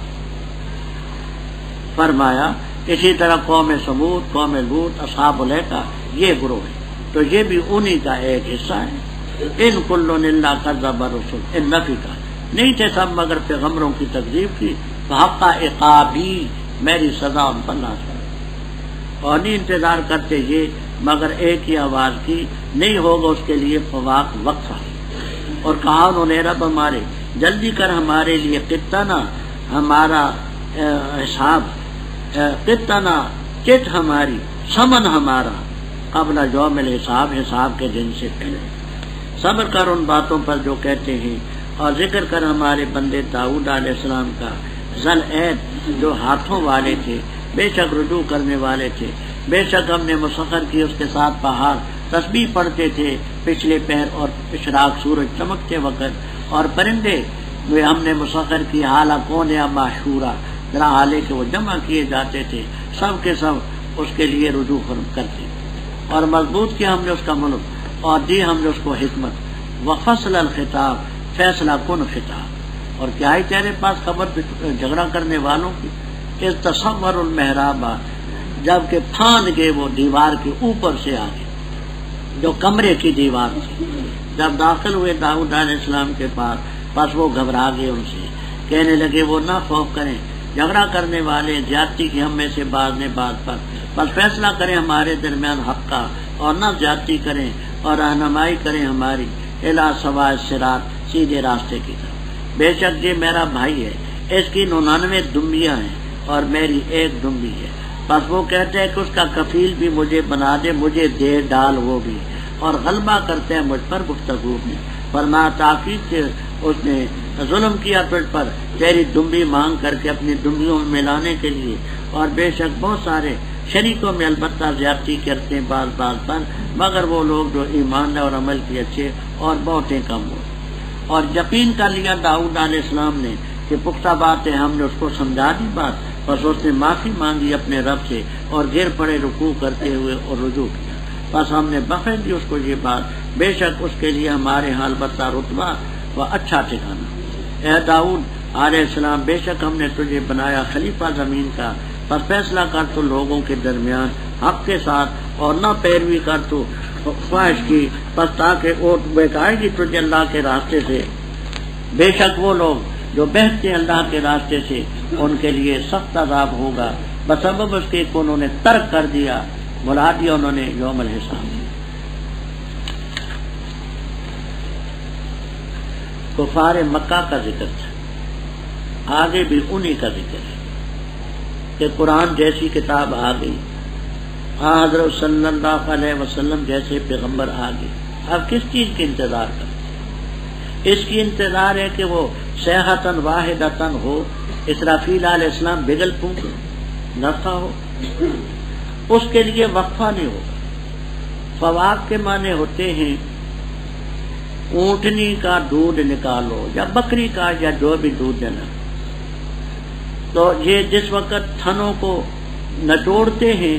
فرمایا اسی طرح قوم سمود، قوم لوط، اصحاب الایکہ یہ گروہ ہے، تو یہ بھی انہی کا ایک حصہ ہے۔ ان کل الا کذب الرسل، ان نفی کا نہیں تھے سب مگر پیغمبروں کی تکذیب کی، فحق عقابی، میری سزا ان پر نازل، اور نہیں انتظار کرتے یہ مگر ایک ہی آواز کی، نہیں ہوگا اس کے لیے فواق وقفہ۔ اور کہا انہوں نے رب ہمارے جلدی کر ہمارے لیے قطنا، ہمارا حساب، قطنا چٹ ہماری، سمن ہمارا، قبل یوم الحساب، حساب کے دن سے پہلے۔ صبر کر ان باتوں پر جو کہتے ہیں، اور ذکر کر ہمارے بندے داؤد علیہ السلام کا، ذل عید جو ہاتھوں والے تھے، بے شک رجوع کرنے والے تھے، بے شک ہم نے مسخر کی اس کے ساتھ پہاڑ، تسبیح پڑھتے تھے پچھلے پیر اور اشراق سورج چمکتے وقت، اور پرندے وہ ہم نے مسخر کی، حالہ کون یا معشورہ، ذرا حالے کہ وہ جمع کیے جاتے تھے، سب کے سب اس کے لیے رجوع کرتے، اور مضبوط کیا ہم نے اس کا ملک، اور دی ہم نے اس کو حکمت، وفصل الخطاب، فیصلہ کن خطاب۔ اور کیا ہی تیرے پاس خبر جھگڑا کرنے والوں کی، اس تصور المحراب، جب کہ پھان گئے وہ دیوار کے اوپر سے آگے، جو کمرے کی دیوار تھی، جب داخل ہوئے داؤد علیہ السلام کے پاس، بس وہ گھبرا گئے ان سے، کہنے لگے وہ نہ خوف کریں، جھگڑا کرنے والے زیادتی کی ہم میں سے بعض نے بعض پر، بس فیصلہ کریں ہمارے درمیان حق کا اور نہ زیادتی کریں، اور رہنمائی کریں ہماری الی سواء الصراط، سیدھے راستے کی طرف۔ بے شک یہ میرا بھائی ہے، اس کی 99 دمبیاں ہیں اور میری ایک دمبی ہے، بس وہ کہتے ہیں کہ اس کا کفیل بھی مجھے بنا دے، مجھے دے ڈال وہ بھی، اور غلبہ کرتے ہیں مجھ پر گفتگو میں، فرمایا تاکید سے اس نے ظلم کیا تجھ پر تیری دمبی مانگ کر کے اپنی دمبیوں میں ملانے کے لیے، اور بے شک بہت سارے شریکوں میں البتہ زیادتی کرتے ہیں بعض پر، مگر وہ لوگ جو ایمان اور عمل کی اچھے اور بہتیں کم ہو۔ اور یقین کر لیا داؤد علیہ السلام نے کہ پختہ بات ہے، ہم نے اس کو سمجھا دی بات، بس اس نے معافی مانگی اپنے رب سے اور گر پڑے رکوع کرتے ہوئے اور رجوع کیا، بس ہم نے بخش دی اس کو یہ بات، بے شک اس کے لیے ہمارے حال البتہ رتبہ و اچھا ٹھکانا۔ اے داؤد علیہ السلام، بے شک ہم نے تجھے بنایا خلیفہ زمین کا، پر فیصلہ کر تو لوگوں کے درمیان حق کے ساتھ، اور نہ پیروی کر تو خواہش کی، بس تاکہ اوٹ بہکائے گی تجھے اللہ کے راستے سے، بے شک وہ لوگ جو بہتے ہیں اللہ کے راستے سے ان کے لیے سخت عذاب ہوگا، بسبب اس کے انہوں نے ترک کر دیا، بلا دیا انہوں نے یوم الحساب۔ کفار مکہ کا ذکر تھا، آگے بھی انہی کا ذکر ہے کہ قرآن جیسی کتاب آ گئی، حضرت صلی اللہ علیہ وسلم جیسے پیغمبر آ گئے، اب کس چیز کی انتظار کرتے؟ اس کی انتظار ہے کہ وہ صیحۃ واحدۃ ہو، اسرافیل علیہ السلام بگل پھونک نفخہ ہو، اس کے لیے وقفہ نہیں ہوگا۔ فواق کے معنی ہوتے ہیں اونٹنی کا دودھ نکالو یا بکری کا یا جو بھی دودھ دینا، تو یہ جس وقت تھنوں کو نچوڑتے ہیں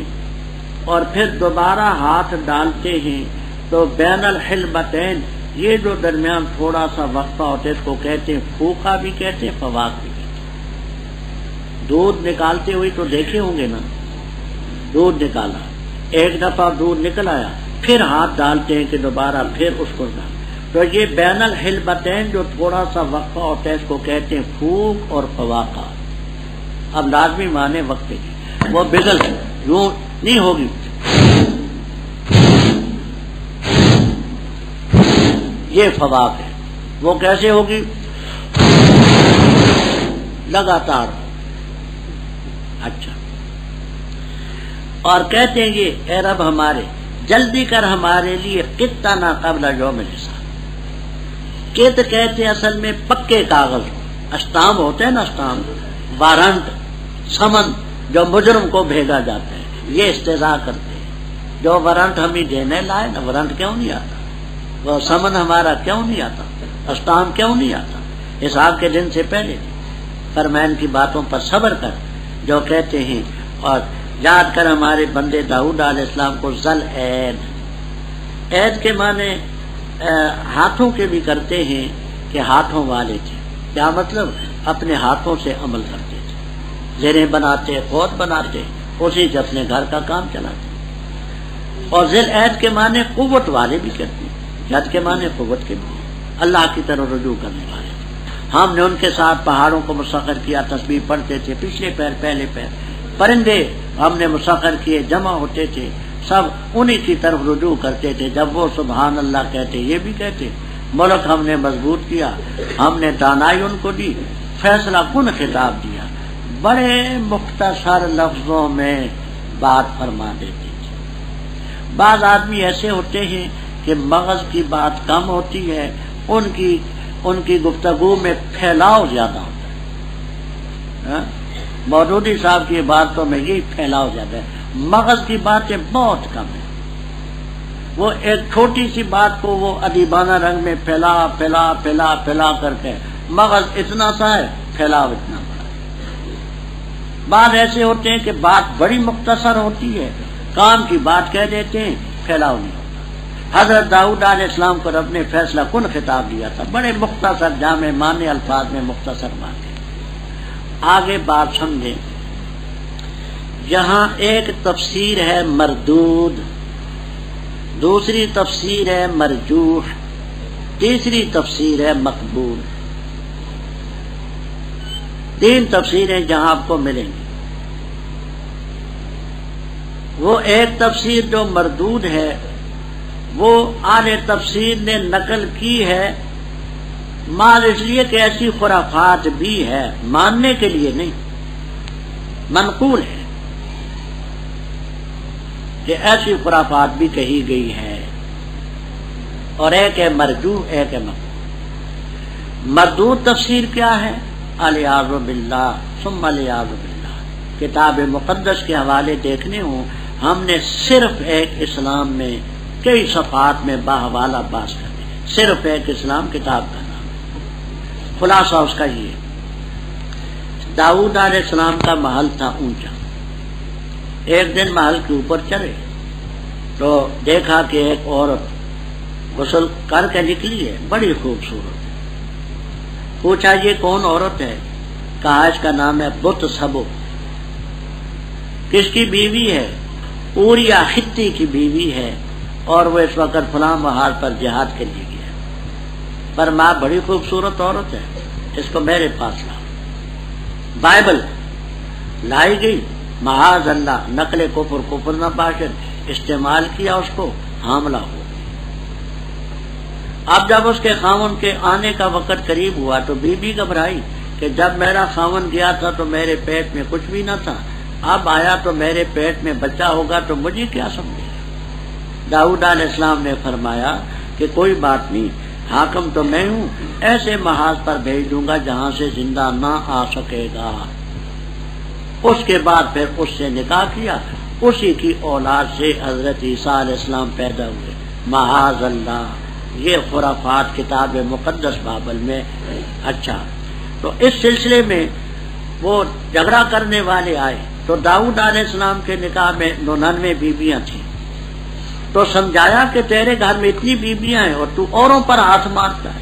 اور پھر دوبارہ ہاتھ ڈالتے ہیں تو بین الحلبتین، یہ جو درمیان تھوڑا سا وقفہ ہوتا ہے اس کو کہتے ہیں پھوکا بھی کہتے ہیں، فواق بھی کہتے ہیں۔ دودھ نکالتے ہوئے تو دیکھے ہوں گے نا، دودھ نکالا، ایک دفعہ دودھ نکل آیا، پھر ہاتھ ڈالتے ہیں کہ دوبارہ پھر اس کو ڈال، تو یہ بین الحلبتین جو تھوڑا سا وقفہ ہوتا ہے اس کو کہتے ہیں پھوک اور فواقہ۔ اب لازمی معنی وقفے کی، وہ بگل یوں نہیں ہوگی، یہ فواق ہے، وہ کیسے ہوگی؟ لگاتار۔ اچھا، اور کہتے ہیں یہ اے رب ہمارے جلدی کر ہمارے لیے قطنا قبل یوم الحساب۔ قط کہتے ہیں اصل میں پکے کاغذ، اسٹامپ ہوتے ہیں نا، اسٹامپ، وارنٹ، سمن جو مجرم کو بھیجا جاتا ہے، یہ استضاء کرتے ہیں، جو وارنٹ ہمیں دینے لائے نا، وارنٹ کیوں نہیں آتا، وہ سمن ہمارا کیوں نہیں آتا، اسٹامپ کیوں نہیں آتا، حساب کے دن سے پہلے۔ فرمان کی باتوں پر صبر کر جو کہتے ہیں، اور یاد کر ہمارے بندے داؤد علیہ السلام کو ذل عید، عید کے معنی ہاتھوں کے بھی کرتے ہیں کہ ہاتھوں والے تھے، کیا مطلب؟ اپنے ہاتھوں سے عمل کرتے تھے، زیریں بناتے، خود بناتے، اسی سے اپنے گھر کا کام چلاتے۔ اور ذل عید کے معنی قوت والے بھی کرتے ہیں، ید کے معنی قوت کے بھی، اللہ کی طرف رجوع کرنے والے۔ ہم نے ان کے ساتھ پہاڑوں کو مسخر کیا، تسبیح پڑھتے تھے، پچھلے پیر پہلے پیر، پرندے ہم نے مسخر کیے، جمع ہوتے تھے، سب انہی کی طرف رجوع کرتے تھے، جب وہ سبحان اللہ کہتے یہ بھی کہتے۔ ملک ہم نے مضبوط کیا، ہم نے دانائی ان کو دی، فیصلہ کن خطاب دیا، بڑے مختصر لفظوں میں بات فرما دیتے تھے۔ بعض آدمی ایسے ہوتے ہیں کہ مغز کی بات کم ہوتی ہے، ان کی گفتگو میں پھیلاؤ زیادہ ہوتا ہے۔ مودودی صاحب کی باتوں میں یہی پھیلاؤ زیادہ ہے، مغز کی باتیں بہت کم ہیں۔ وہ ایک چھوٹی سی بات کو وہ ادیبانہ رنگ میں پھیلا پھیلا پھیلا پھیلا کر کے، مغز اتنا سا ہے، پھیلاؤ اتنا بڑا ہے۔ بعض ایسے ہوتے ہیں کہ بات بڑی مختصر ہوتی ہے، کام کی بات کہہ دیتے ہیں، پھیلاؤ نہیں ہوتا۔ حضرت داؤد علیہ السلام کو رب نے فیصلہ کن خطاب دیا تھا، بڑے مختصر جامع معنی الفاظ میں مختصر باتیں۔ آگے بات سمجھیں، یہاں ایک تفسیر ہے مردود، دوسری تفسیر ہے مرجوح۔ تیسری تفسیر ہے مقبول. 3 تفسیریں جہاں آپ کو ملیں گی. وہ ایک تفسیر جو مردود ہے وہ اہل تفسیر نے نقل کی ہے مال اس لیے کہ ایسی خرافات بھی ہے، ماننے کے لیے نہیں، منقول ہے کہ ایسی خرافات بھی کہی گئی ہے. اور ایک ہے مرجوح، ایک ہے مقبول. مردود تفسیر کیا ہے؟ الیاذ باللہ ثم الیاذ باللہ. کتاب مقدس کے حوالے دیکھنے ہوں، ہم نے صرف ایک اسلام میں کئی صفحات میں باحوالہ باز کر دی. صرف ایک اسلام کتاب کا نام. خلاصہ اس کا یہ، داؤد علیہ السلام کا محل تھا اونچا. ایک دن محل کے اوپر چڑھے تو دیکھا کہ ایک عورت غسل کر کے نکلی ہے، بڑی خوبصورت. پوچھا یہ کون عورت ہے؟ کہا اس کا نام ہے بت سبو. کس کی بیوی ہے؟ اوریا خطی کی بیوی ہے، اور وہ اس وقت فلاں محال پر جہاد کے لیے گیا. پر ماں بڑی خوبصورت عورت ہے، اس کو میرے پاس لاؤ. بائبل لائی گئی، معاذ اللہ نقل کفر نہ باشد، استعمال کیا، اس کو حاملہ ہو. اب جب اس کے خاون کے آنے کا وقت قریب ہوا تو بی بی گھبرائی کہ جب میرا خاون گیا تھا تو میرے پیٹ میں کچھ بھی نہ تھا، اب آیا تو میرے پیٹ میں بچہ ہوگا تو مجھے کیا سمجھے گا؟ داؤد علیہ السلام نے فرمایا کہ کوئی بات نہیں، حاکم تو میں ہوں، ایسے محاذ پر بھیج دوں گا جہاں سے زندہ نہ آ سکے گا. اس کے بعد پھر اس سے نکاح کیا، اسی کی اولاد سے حضرت عیسیٰ علیہ السلام پیدا ہوئے. معاذ اللہ. یہ خرافات کتاب مقدس بائبل میں. اچھا، تو اس سلسلے میں وہ جھگڑا کرنے والے آئے تو داؤد علیہ السلام کے نکاح میں 99 بیویاں تھیں. تو سمجھایا کہ تیرے گھر میں اتنی بیویاں ہیں اور تو اوروں پر ہاتھ مارتا ہے.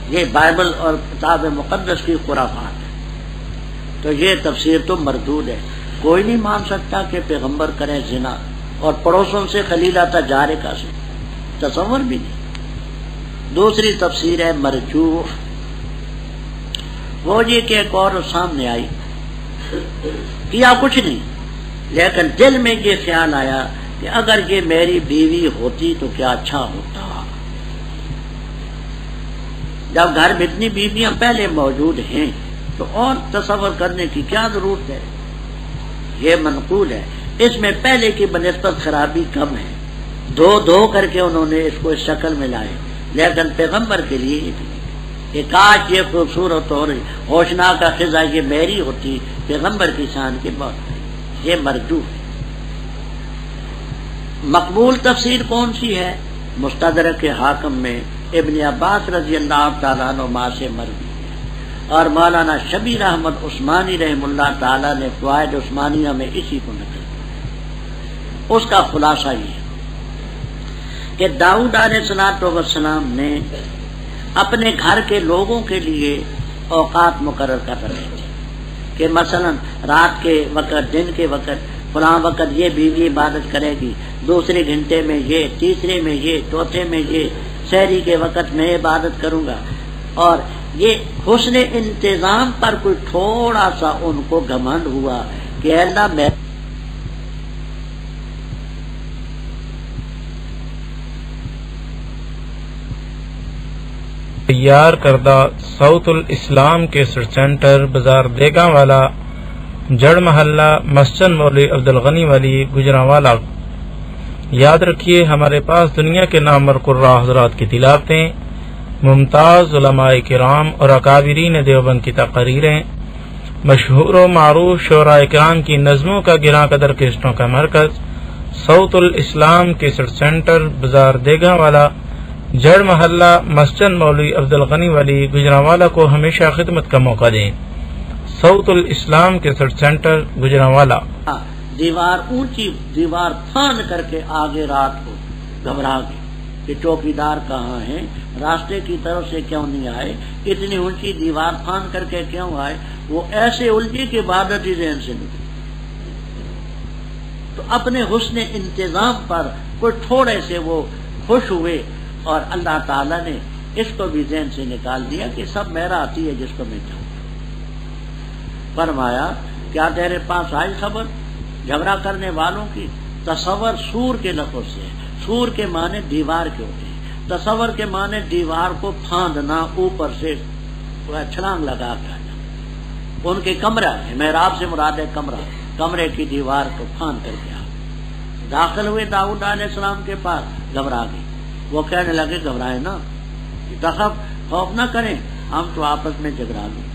یہ بائبل اور کتاب مقدس کی خرافات ہے. تو یہ تفسیر تو مردود ہے. کوئی نہیں مان سکتا کہ پیغمبر کریں زنا اور پڑوسوں سے خلیلہ تجارکہ سے، تصور بھی نہیں. دوسری تفسیر ہے مرجوح. وہ یہ کہ ایک اور سامنے آئی، کیا کچھ نہیں، لیکن دل میں یہ خیال آیا کہ اگر یہ میری بیوی ہوتی تو کیا اچھا ہوتا. جب گھر میں اتنی بیویاں پہلے موجود ہیں تو اور تصور کرنے کی کیا ضرورت ہے. یہ منقول ہے. اس میں پہلے کی بنسبت خرابی کم ہے، دو کر کے انہوں نے اس کو اس شکل میں لائے. لیکن پیغمبر کے لیے کہ کاش یہ خوبصورت اور ہوشناک کا خزہ یہ میری ہوتی، پیغمبر کی شان کی بات. یہ مرجوح ہے. مقبول تفسیر کون سی ہے؟ مستدرک حاکم میں ابن عباس رضی اللہ تعالیٰ عنہ سے مروی ہے، اور مولانا شبیر احمد عثمانی رحم اللہ تعالیٰ نے فوائد عثمانیہ میں اسی کو نقل کیا. اس کا خلاصہ یہ ہے کہ داؤد علیہ السلام نے اپنے گھر کے لوگوں کے لیے اوقات مقرر کر رکھے تھے کہ مثلا رات کے وقت، دن کے وقت، فلاں وقت یہ بیوی عبادت کرے گی، دوسرے گھنٹے میں یہ، تیسرے میں یہ، چوتھے میں یہ، سحری کے وقت میں عبادت کروں گا. اور یہ حسن انتظام پر کوئی تھوڑا سا ان کو گھمنڈ ہوا کہ اللہ میں تیار کردہ سعود الاسلام کیسٹ سینٹر، بازار بیگم والا، جڑ محلہ، مسجد مولوی عبدالغنی والی، گجرانوالہ. یاد رکھیے ہمارے پاس دنیا کے نامور قراء حضرات کی تلاوتیں، ممتاز علماء کرام اور اکابرین دیوبند کی تقریریں، مشہور و معروف شعراء کرام کی نظموں کا گراں قدر کیسٹوں کا مرکز سعود الاسلام کیسٹ سینٹر، بازار دیگم والا، جڑ محلہ، مسجد مولوی عبدالغنی والی، گجرانوالہ کو ہمیشہ خدمت کا موقع دیں. سعود الاسلام کیسٹ سینٹر، گجرانوالہ. دیوار اونچی دیوار پھاند کر کے آگے رات کو گھبرا گئے کہ چوکیدار کہاں ہیں، راستے کی طرف سے کیوں نہیں آئے، اتنی اونچی دیوار پھاند کر کے کیوں آئے. وہ ایسے الجھے کہ عبادت ہی ذہن سے نکلی. تو اپنے حسن انتظام پر کوئی تھوڑے سے وہ خوش ہوئے اور اللہ تعالیٰ نے اس کو بھی ذہن سے نکال دیا کہ سب میرا آتی ہے جس کو میں چاہوں. فرمایا کیا تیرے پاس آئی خبر جھگڑا کرنے والوں کی؟ تصور سور کے لفظ سے، سور کے معنی دیوار کے ہوتے ہیں، تصور کے معنی دیوار کو پھاندنا، اوپر سے چھلانگ لگا کے آنا. ان کے کمرہ ہے، محراب سے مراد ہے کمرہ، کمرے کی دیوار کو پھاند کر کے آ داخل ہوئے داؤد علیہ السلام کے پاس، گھبرا گئی. وہ کہنے لگے گھبرائے نا، خوف نہ کریں، ہم تو آپس میں جھگڑا لیں.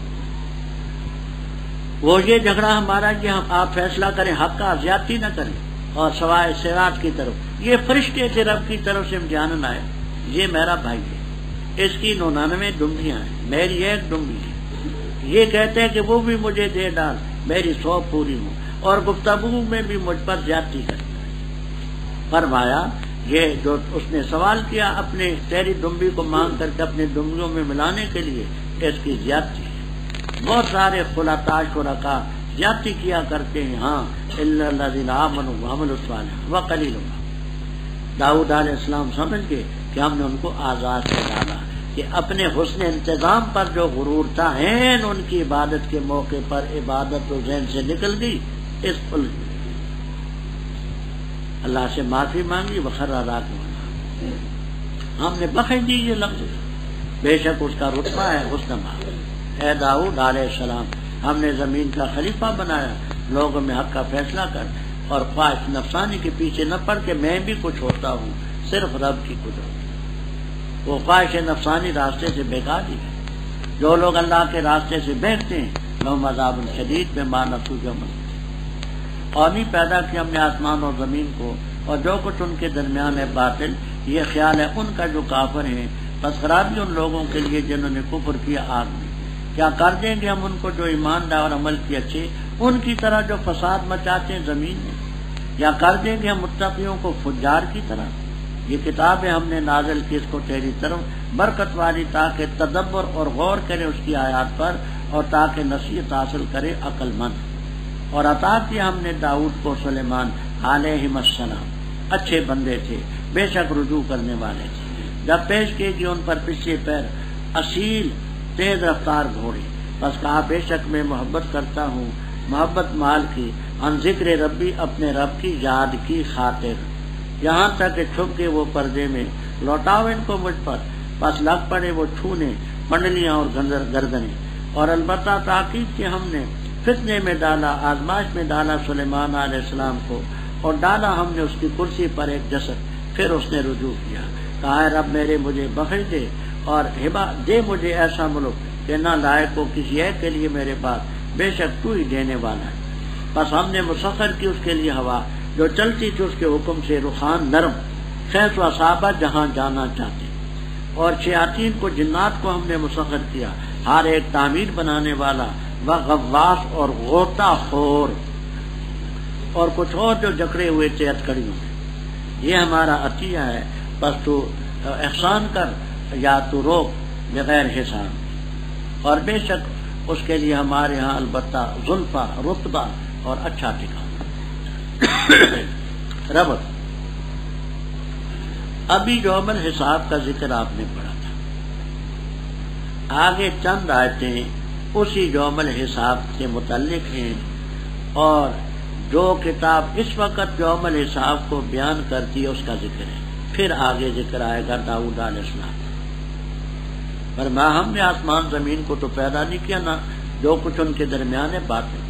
وہ یہ جھگڑا ہمارا کہ ہم آپ فیصلہ کریں، حق کا زیادتی نہ کریں. اور سوائے سراج کی طرف یہ فرشتے تھے رب کی طرف سے امتحان آئے، یہ میرا بھائی ہے، اس کی 99 ڈمبیاں ہیں، میری ایک ڈمبی ہے. یہ کہتے ہیں کہ وہ بھی مجھے دے ڈال، میری 100 پوری ہوں، اور گفتگو میں بھی مجھ پر زیادتی کرتا ہے. فرمایا یہ جو اس نے سوال کیا اپنے تیری ڈمبی کو مانگ کر کے اپنے ڈمبیوں میں ملانے کے لیے، اس کی زیادتی ہے. بہت سارے خلطاء شرکاء زیادتی کیا کرتے ہیں، ہاں الا الذین آمنوا وعملوا الصالحات وقلیل. داؤد علیہ السلام سمجھ گئے کہ ہم نے ان کو آزاد کر ڈالا، کہ اپنے حسن انتظام پر جو غرور تھا، ہیں ان کی عبادت کے موقع پر عبادت تو ذہن سے نکل گئی. اس پل اللہ سے معافی مانگی، وخر راکعا، ہم نے بخش دی یہ لفظ. بے شک اس کا رتبہ ہے حسن معافی. اے داؤد علیہ السلام، ہم نے زمین کا خلیفہ بنایا، لوگوں میں حق کا فیصلہ کر، اور خواہش نفسانی کے پیچھے نہ پڑ کے میں بھی کچھ ہوتا ہوں، صرف رب کی قدرت. وہ خواہش نفسانی راستے سے بھگا دی. جو لوگ اللہ کے راستے سے بہتے ہیں، لہم عذاب شدید بما نسوا یوم. اور نہیں پیدا کیا ہم نے آسمان اور زمین کو اور جو کچھ ان کے درمیان ہے باطل. یہ خیال ہے ان کا جو کافر ہیں، بس خرابی ان لوگوں کے لیے جنہوں نے کفر کیا آگ میں. کیا کر دیں گے ہم ان کو جو ایمان لائے اور عمل کیے اچھے، ان کی طرح جو فساد مچاتے ہیں زمین میں؟ یا کر دیں گے ہم متقیوں کو فجار کی طرح؟ یہ کتاب ہم نے نازل کی اس کو تیری طرف برکت والی، تاکہ تدبر اور غور کرے اس کی آیات پر، اور تاکہ نصیحت حاصل کرے عقل مند. اور عطا کیا ہم نے داؤد کو سلیمان علیہ السلام، اچھے بندے تھے، بے شک رجوع کرنے والے تھے. جب پیش کیے گی ان پر پچھے پیر اصیل تیز رفتار گھوڑے، بس کہا بے شک میں محبت کرتا ہوں، محبت مال کی، ان ذکر ربی، اپنے رب کی یاد کی خاطر. یہاں تک کہ چھپ کے وہ پردے میں، لوٹاؤ ان کو مجھ پر، بس لگ پڑے وہ چھونے منڈلیاں اور گردنیں. اور البتہ تاکید کہ ہم نے فتنے میں ڈالا، آزمائش میں ڈالا سلیمان علیہ السلام کو، اور ڈالا ہم نے اس کی کرسی پر ایک جسد. پھر اس نے رجوع کیا، کہا اے رب میرے، مجھے بخش دے اور ہبہ دے مجھے ایسا ملک کہ نہ لائق ہو کسی ایک کے لیے میرے پاس، بے شک تو ہی دینے والا ہے. بس ہم نے مسخر کی اس کے لیے ہوا جو چلتی تھی اس کے حکم سے، رخان نرم، خیس و اصابہ جہاں جانا چاہتے. اور شیاطین کو، جنات کو ہم نے مسخر کیا، ہر ایک تعمیر بنانے والا، و غواص اور غوطہ خور، اور کچھ اور جو جکڑے ہوئے تھے ہتھکڑیوں میں. یہ ہمارا عطیہ ہے، بس تو احسان کر یا تو روک بغیر حساب. اور بے شک اس کے لیے ہمارے ہاں البتہ زلفہ، رتبہ اور اچھا ٹھکانہ. ربط ابھی یوم الحساب کا ذکر آپ نے پڑھا تھا، آگے چند آیتیں اسی یوم الحساب سے متعلق ہیں. اور جو کتاب اس وقت یوم الحساب کو بیان کرتی ہے اس کا ذکر ہے. پھر آگے ذکر آئے گا داؤد علیہ السلام. پر ہم نے آسمان زمین کو تو پیدا نہیں کیا، نہ جو کچھ ان کے درمیان ہے بات ہے.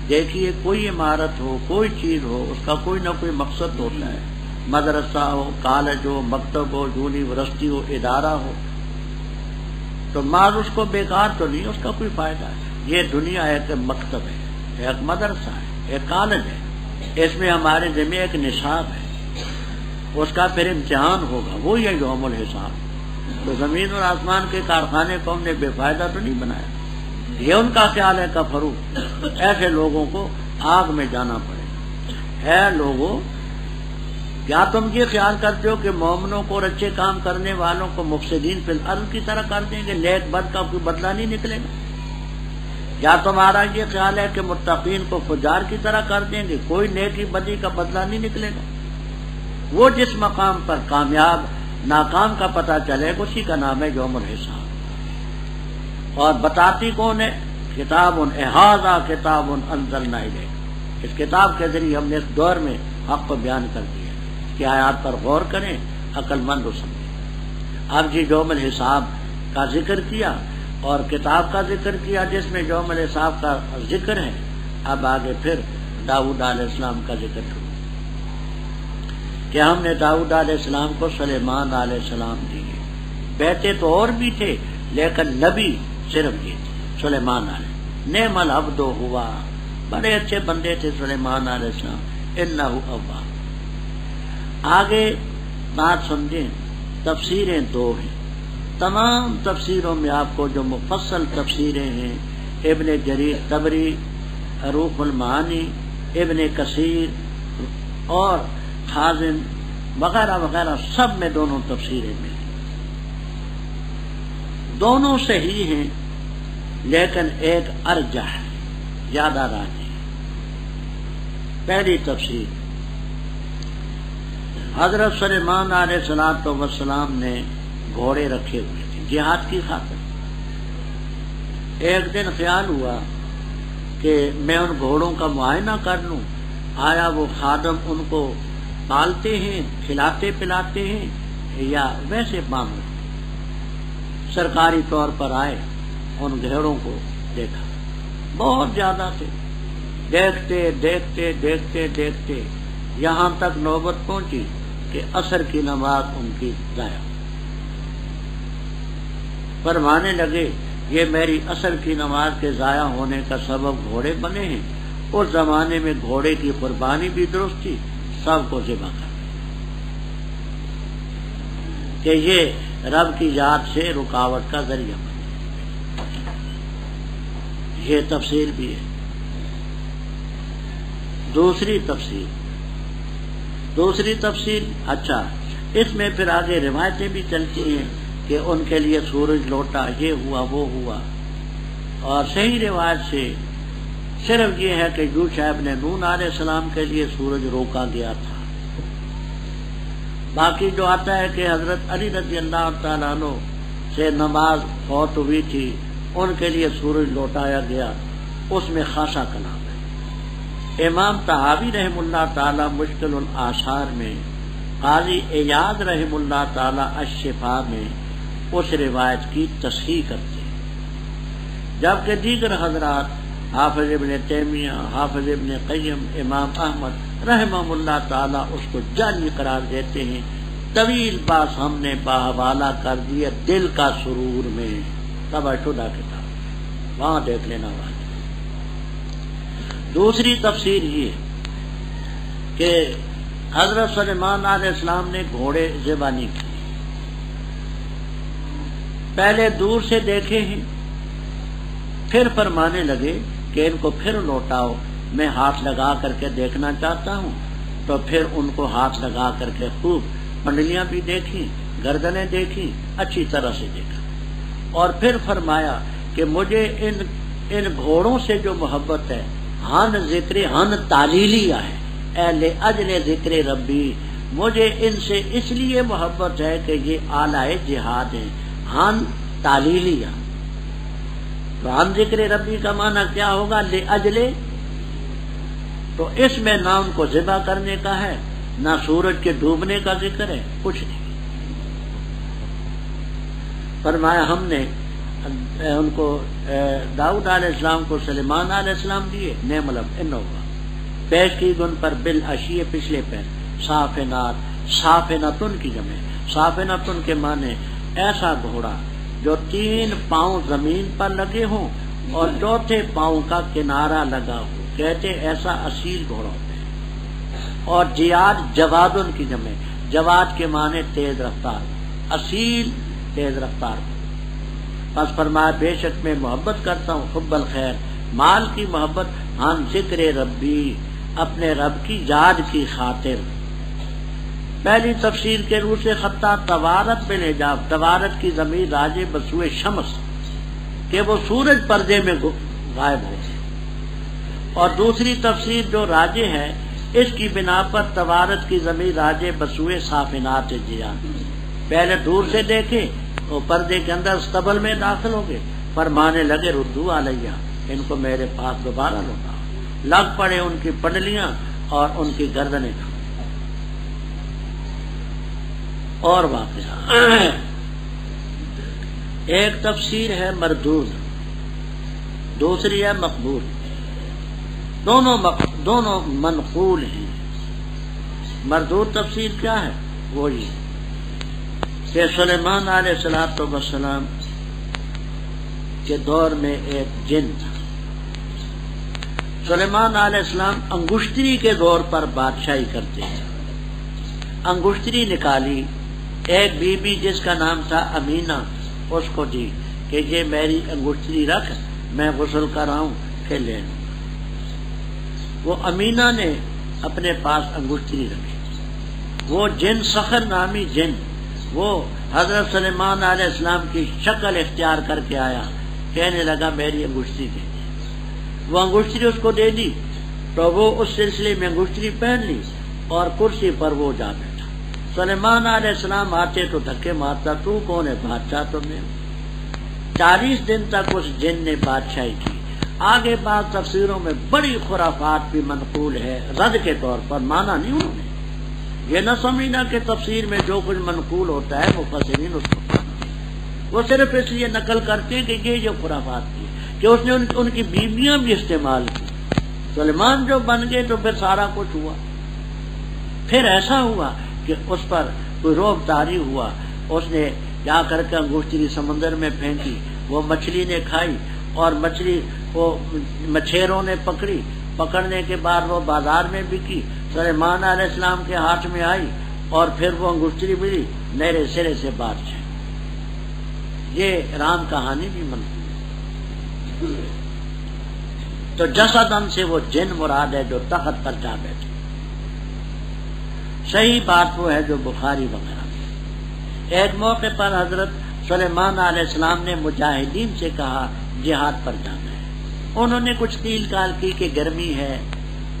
دیکھیے کوئی عمارت ہو، کوئی چیز ہو، اس کا کوئی نہ کوئی مقصد ہوتا ہے. مدرسہ ہو، کالج ہو، مکتب ہو، یونیورسٹی ہو، ادارہ ہو، تو ماض اس کو بیکار تو نہیں، اس کا کوئی فائدہ ہے. یہ دنیا ایک مکتب ہے، ایک مدرسہ ہے، ایک کالج ہے. اس میں ہمارے ذمہ ایک نصاب ہے، اس کا پھر امتحان ہوگا، وہی ہے یوم الحساب. تو زمین اور آسمان کے کارخانے کو ہم نے بے فائدہ تو نہیں بنایا. یہ ان کا خیال ہے کفرو، ایسے لوگوں کو آگ میں جانا پڑے. اے لوگوں، کیا تم یہ خیال کرتے ہو کہ مومنوں کو اور اچھے کام کرنے والوں کو مفسدین فی الارض کی طرح کر دیں گے، نیک بد کا کوئی بدلہ نہیں نکلے گا؟ کیا تمہارا یہ خیال ہے کہ متقین کو فجار کی طرح کر دیں گے، کوئی نیکی بدی کا بدلہ نہیں نکلے گا؟ وہ جس مقام پر کامیاب ناکام کا پتہ چلے گا، اسی کا نام ہے یوم الحساب۔ اور بتاتی کون ہے؟ کتاب ھذا کتاب انزلنا الیک، اس کتاب کے ذریعے ہم نے اس دور میں حق کو بیان کر دیا، اس کی آیات پر غور کریں، عقل مند و سمجھیں۔ اب جی یوم الحساب کا ذکر کیا اور کتاب کا ذکر کیا جس میں یوم الحساب کا ذکر ہے، اب آگے پھر داؤد علیہ السلام کا ذکر شروع کہ ہم نے داؤد علیہ السلام کو سلیمان علیہ السلام دیے، بیٹے تو اور بھی تھے لیکن نبی صرف یہ تھے سلیمان علیہ۔ نعم العبد ہوا، بڑے اچھے بندے تھے سلیمان علیہ السلام، انہ اواب۔ آگے بات سمجھیں، تفسیریں دو ہیں، تمام تفسیروں میں آپ کو جو مفصل تفسیریں ہیں، ابن جریر طبری، روح المعانی، ابن کثیر اور خازن وغیرہ وغیرہ، سب میں دونوں تفسیریں ملیں، دونوں صحیح ہیں لیکن ایک ارجح ہے، زیادہ راجح ہے۔ پہلی تفسیر، حضرت سلیمان علیہ السلام نے گھوڑے رکھے ہوئے تھے جہاد کی خاطر۔ ایک دن خیال ہوا کہ میں ان گھوڑوں کا معائنہ کر لوں، آیا وہ خادم ان کو پالتے ہیں، کھلاتے پلاتے ہیں یا ویسے معاملہ۔ سرکاری طور پر آئے، ان گھوڑوں کو دیکھا، بہت زیادہ تھے، دیکھتے دیکھتے دیکھتے دیکھتے یہاں تک نوبت پہنچی کہ عصر کی نماز ان کی ضائع۔ فرمانے لگے یہ میری عصر کی نماز کے ضائع ہونے کا سبب گھوڑے بنے ہیں۔ اس زمانے میں گھوڑے کی قربانی بھی درست تھی، سب کو ذبح کر کہ یہ رب کی یاد سے رکاوٹ کا ذریعہ بنے۔ یہ تفسیر بھی ہے۔ دوسری تفسیر اچھا، اس میں پھر آگے روایتیں بھی چلتی ہیں کہ ان کے لیے سورج لوٹا، یہ ہوا وہ ہوا، اور صحیح روایت سے صرف یہ ہے کہ یوشع ابن نون علیہ السلام کے لیے سورج روکا گیا تھا۔ باقی جو آتا ہے کہ حضرت علی رضی اللہ تعالیٰ عنہ سے نماز فوت ہوئی تھی، ان کے لیے سورج لوٹایا گیا، اس میں خاصا کلام ہے۔ امام طحاوی رحم اللہ تعالی مشکل الآثار میں، قاضی ایاض رحم اللہ تعالی الشفاء میں اس روایت کی تصحیح کرتے ہیں، جبکہ دیگر حضرات حافظ ابن تیمیہ، حافظ ابن قیم، امام احمد رحمہ اللہ تعالی اس کو جعلی قرار دیتے ہیں۔ طویل باس ہم نے باحوالہ کر دیا دل کا سرور میں، طبع شدہ کتاب، وہاں دیکھ لینا والے۔ دوسری تفسیر یہ کہ حضرت سلیمان علیہ السلام نے گھوڑے ذبح نہیں کیے، پہلے دور سے دیکھے ہیں، پھر فرمانے لگے کہ ان کو پھر لوٹاؤ، میں ہاتھ لگا کر کے دیکھنا چاہتا ہوں۔ تو پھر ان کو ہاتھ لگا کر کے خوب پنڈلیاں بھی دیکھی، گردنیں دیکھی، اچھی طرح سے دیکھا، اور پھر فرمایا کہ مجھے ان گھوڑوں سے جو محبت ہے، ہن ذکر ہن تعلیلیہ ہے، اے لأجل ذکر ربی، مجھے ان سے اس لیے محبت ہے کہ یہ آلائے جہاد ہیں، ہن تعلیلیہ۔ تو ہن ذکر ربی کا معنی کیا ہوگا؟ لأجل، تو اس میں نہ ان کو ذبح کرنے کا ہے، نہ سورج کے ڈوبنے کا ذکر ہے، کچھ نہیں۔ فرمایا ہم نے ان کو داؤد علیہ السلام کو سلیمان علیہ السلام دیے، نعم العبد انہ، پیش کی ان پر بالعشی، پچھلے پیر، صافنات، صافنتن کی جمع، صافنتن کے معنی ایسا گھوڑا جو 3 پاؤں زمین پر لگے ہوں اور چوتھے پاؤں کا کنارہ لگا ہو، کہتے ایسا اصیل گھوڑا ہوتا ہے۔ اور جیاد، جوادن کی جمع، جواد کے معنی تیز رفتار، اصیل تیز رفتار۔ پس فرمایا بے شک میں محبت کرتا ہوں، حب الخیر، مال کی محبت، ہن ذکر ربی، اپنے رب کی یاد کی خاطر۔ پہلی تفسیر کے روح سے خطہ توارت بالحجاب، توارت کی ضمیر راجع بسوئے شمس، کہ وہ سورج پردے میں غائب ہو۔ اور دوسری تفسیر جو راجع ہے، اس کی بنا پر توارت کی ضمیر راجع بسوئے صافنات جیاد، پہلے دور سے دیکھے، وہ پردے کے اندر استبل میں داخل ہو گئے، فرمانے لگے ردو علیہ، ان کو میرے پاس دوبارہ لوٹا۔ لگ پڑے ان کی پنڈلیاں اور ان کی گردنیں۔ اور واقعہ ایک تفسیر ہے مردود، دوسری ہے مقبول، دونوں منقول ہیں۔ مردود تفسیر کیا ہے؟ وہ یہ کہ سلیمان علیہ السلام کے دور میں ایک جن تھا۔ سلیمان علیہ السلام انگشتری کے دور پر بادشاہی کرتے ہیں۔ انگشتری نکالی، ایک بی بی جس کا نام تھا امینا، اس کو دی کہ یہ میری انگشتری رکھ، میں غسل کراؤں پھر لے لوں۔ وہ امینا نے اپنے پاس انگشتری رکھی۔ وہ جن سخر نامی جن، وہ حضرت سلیمان علیہ السلام کی شکل اختیار کر کے آیا، کہنے لگا میری انگشتری دے دی۔ وہ انگشتری اس کو دے دی تو وہ اس سلسلے میں انگشتری پہن لی اور کرسی پر وہ جا بیٹھا۔ سلیمان علیہ السلام آتے تو دھکے مارتا، تو کون ہے؟ بادشاہ تو میں ہوں۔ 40 دن تک اس جن نے بادشاہی کی۔ آگے بعض تفسیروں میں بڑی خرافات بھی منقول ہے، رد کے طور پر، مانا نہیں انہوں نے۔ یہ نہ سمجھنا کہ تفسیر میں جو کچھ منقول ہوتا ہے مفسرین اس کو وہ صرف اس لیے نقل کرتے ہیں کہ یہ خرافات تھی کہ اس نے ان کی بیویاں بھی استعمال کی۔ سلیمان جو بن گئے تو پھر سارا کچھ ہوا۔ پھر ایسا ہوا کہ اس پر کوئی روب طاری ہوا، اس نے جا کر کے انگشتری سمندر میں پھینکی، وہ مچھلی نے کھائی اور مچھلی وہ مچھیروں نے پکڑی، پکڑنے کے بعد وہ بازار میں بکی، سلیمان علیہ السلام کے ہاتھ میں آئی اور پھر وہ انگشتری ملی، میرے سرے سے بات ہے۔ یہ رام کہانی بھی منقول ہے۔ تو جسدن سے وہ جن مراد ہے جو تخت پر جا بیٹھے۔ صحیح بات وہ ہے جو بخاری وغیرہ میں۔ ایک موقع پر حضرت سلیمان علیہ السلام نے مجاہدین سے کہا جہاد پر جانا ہے۔ انہوں نے کچھ قیل کال کی کہ گرمی ہے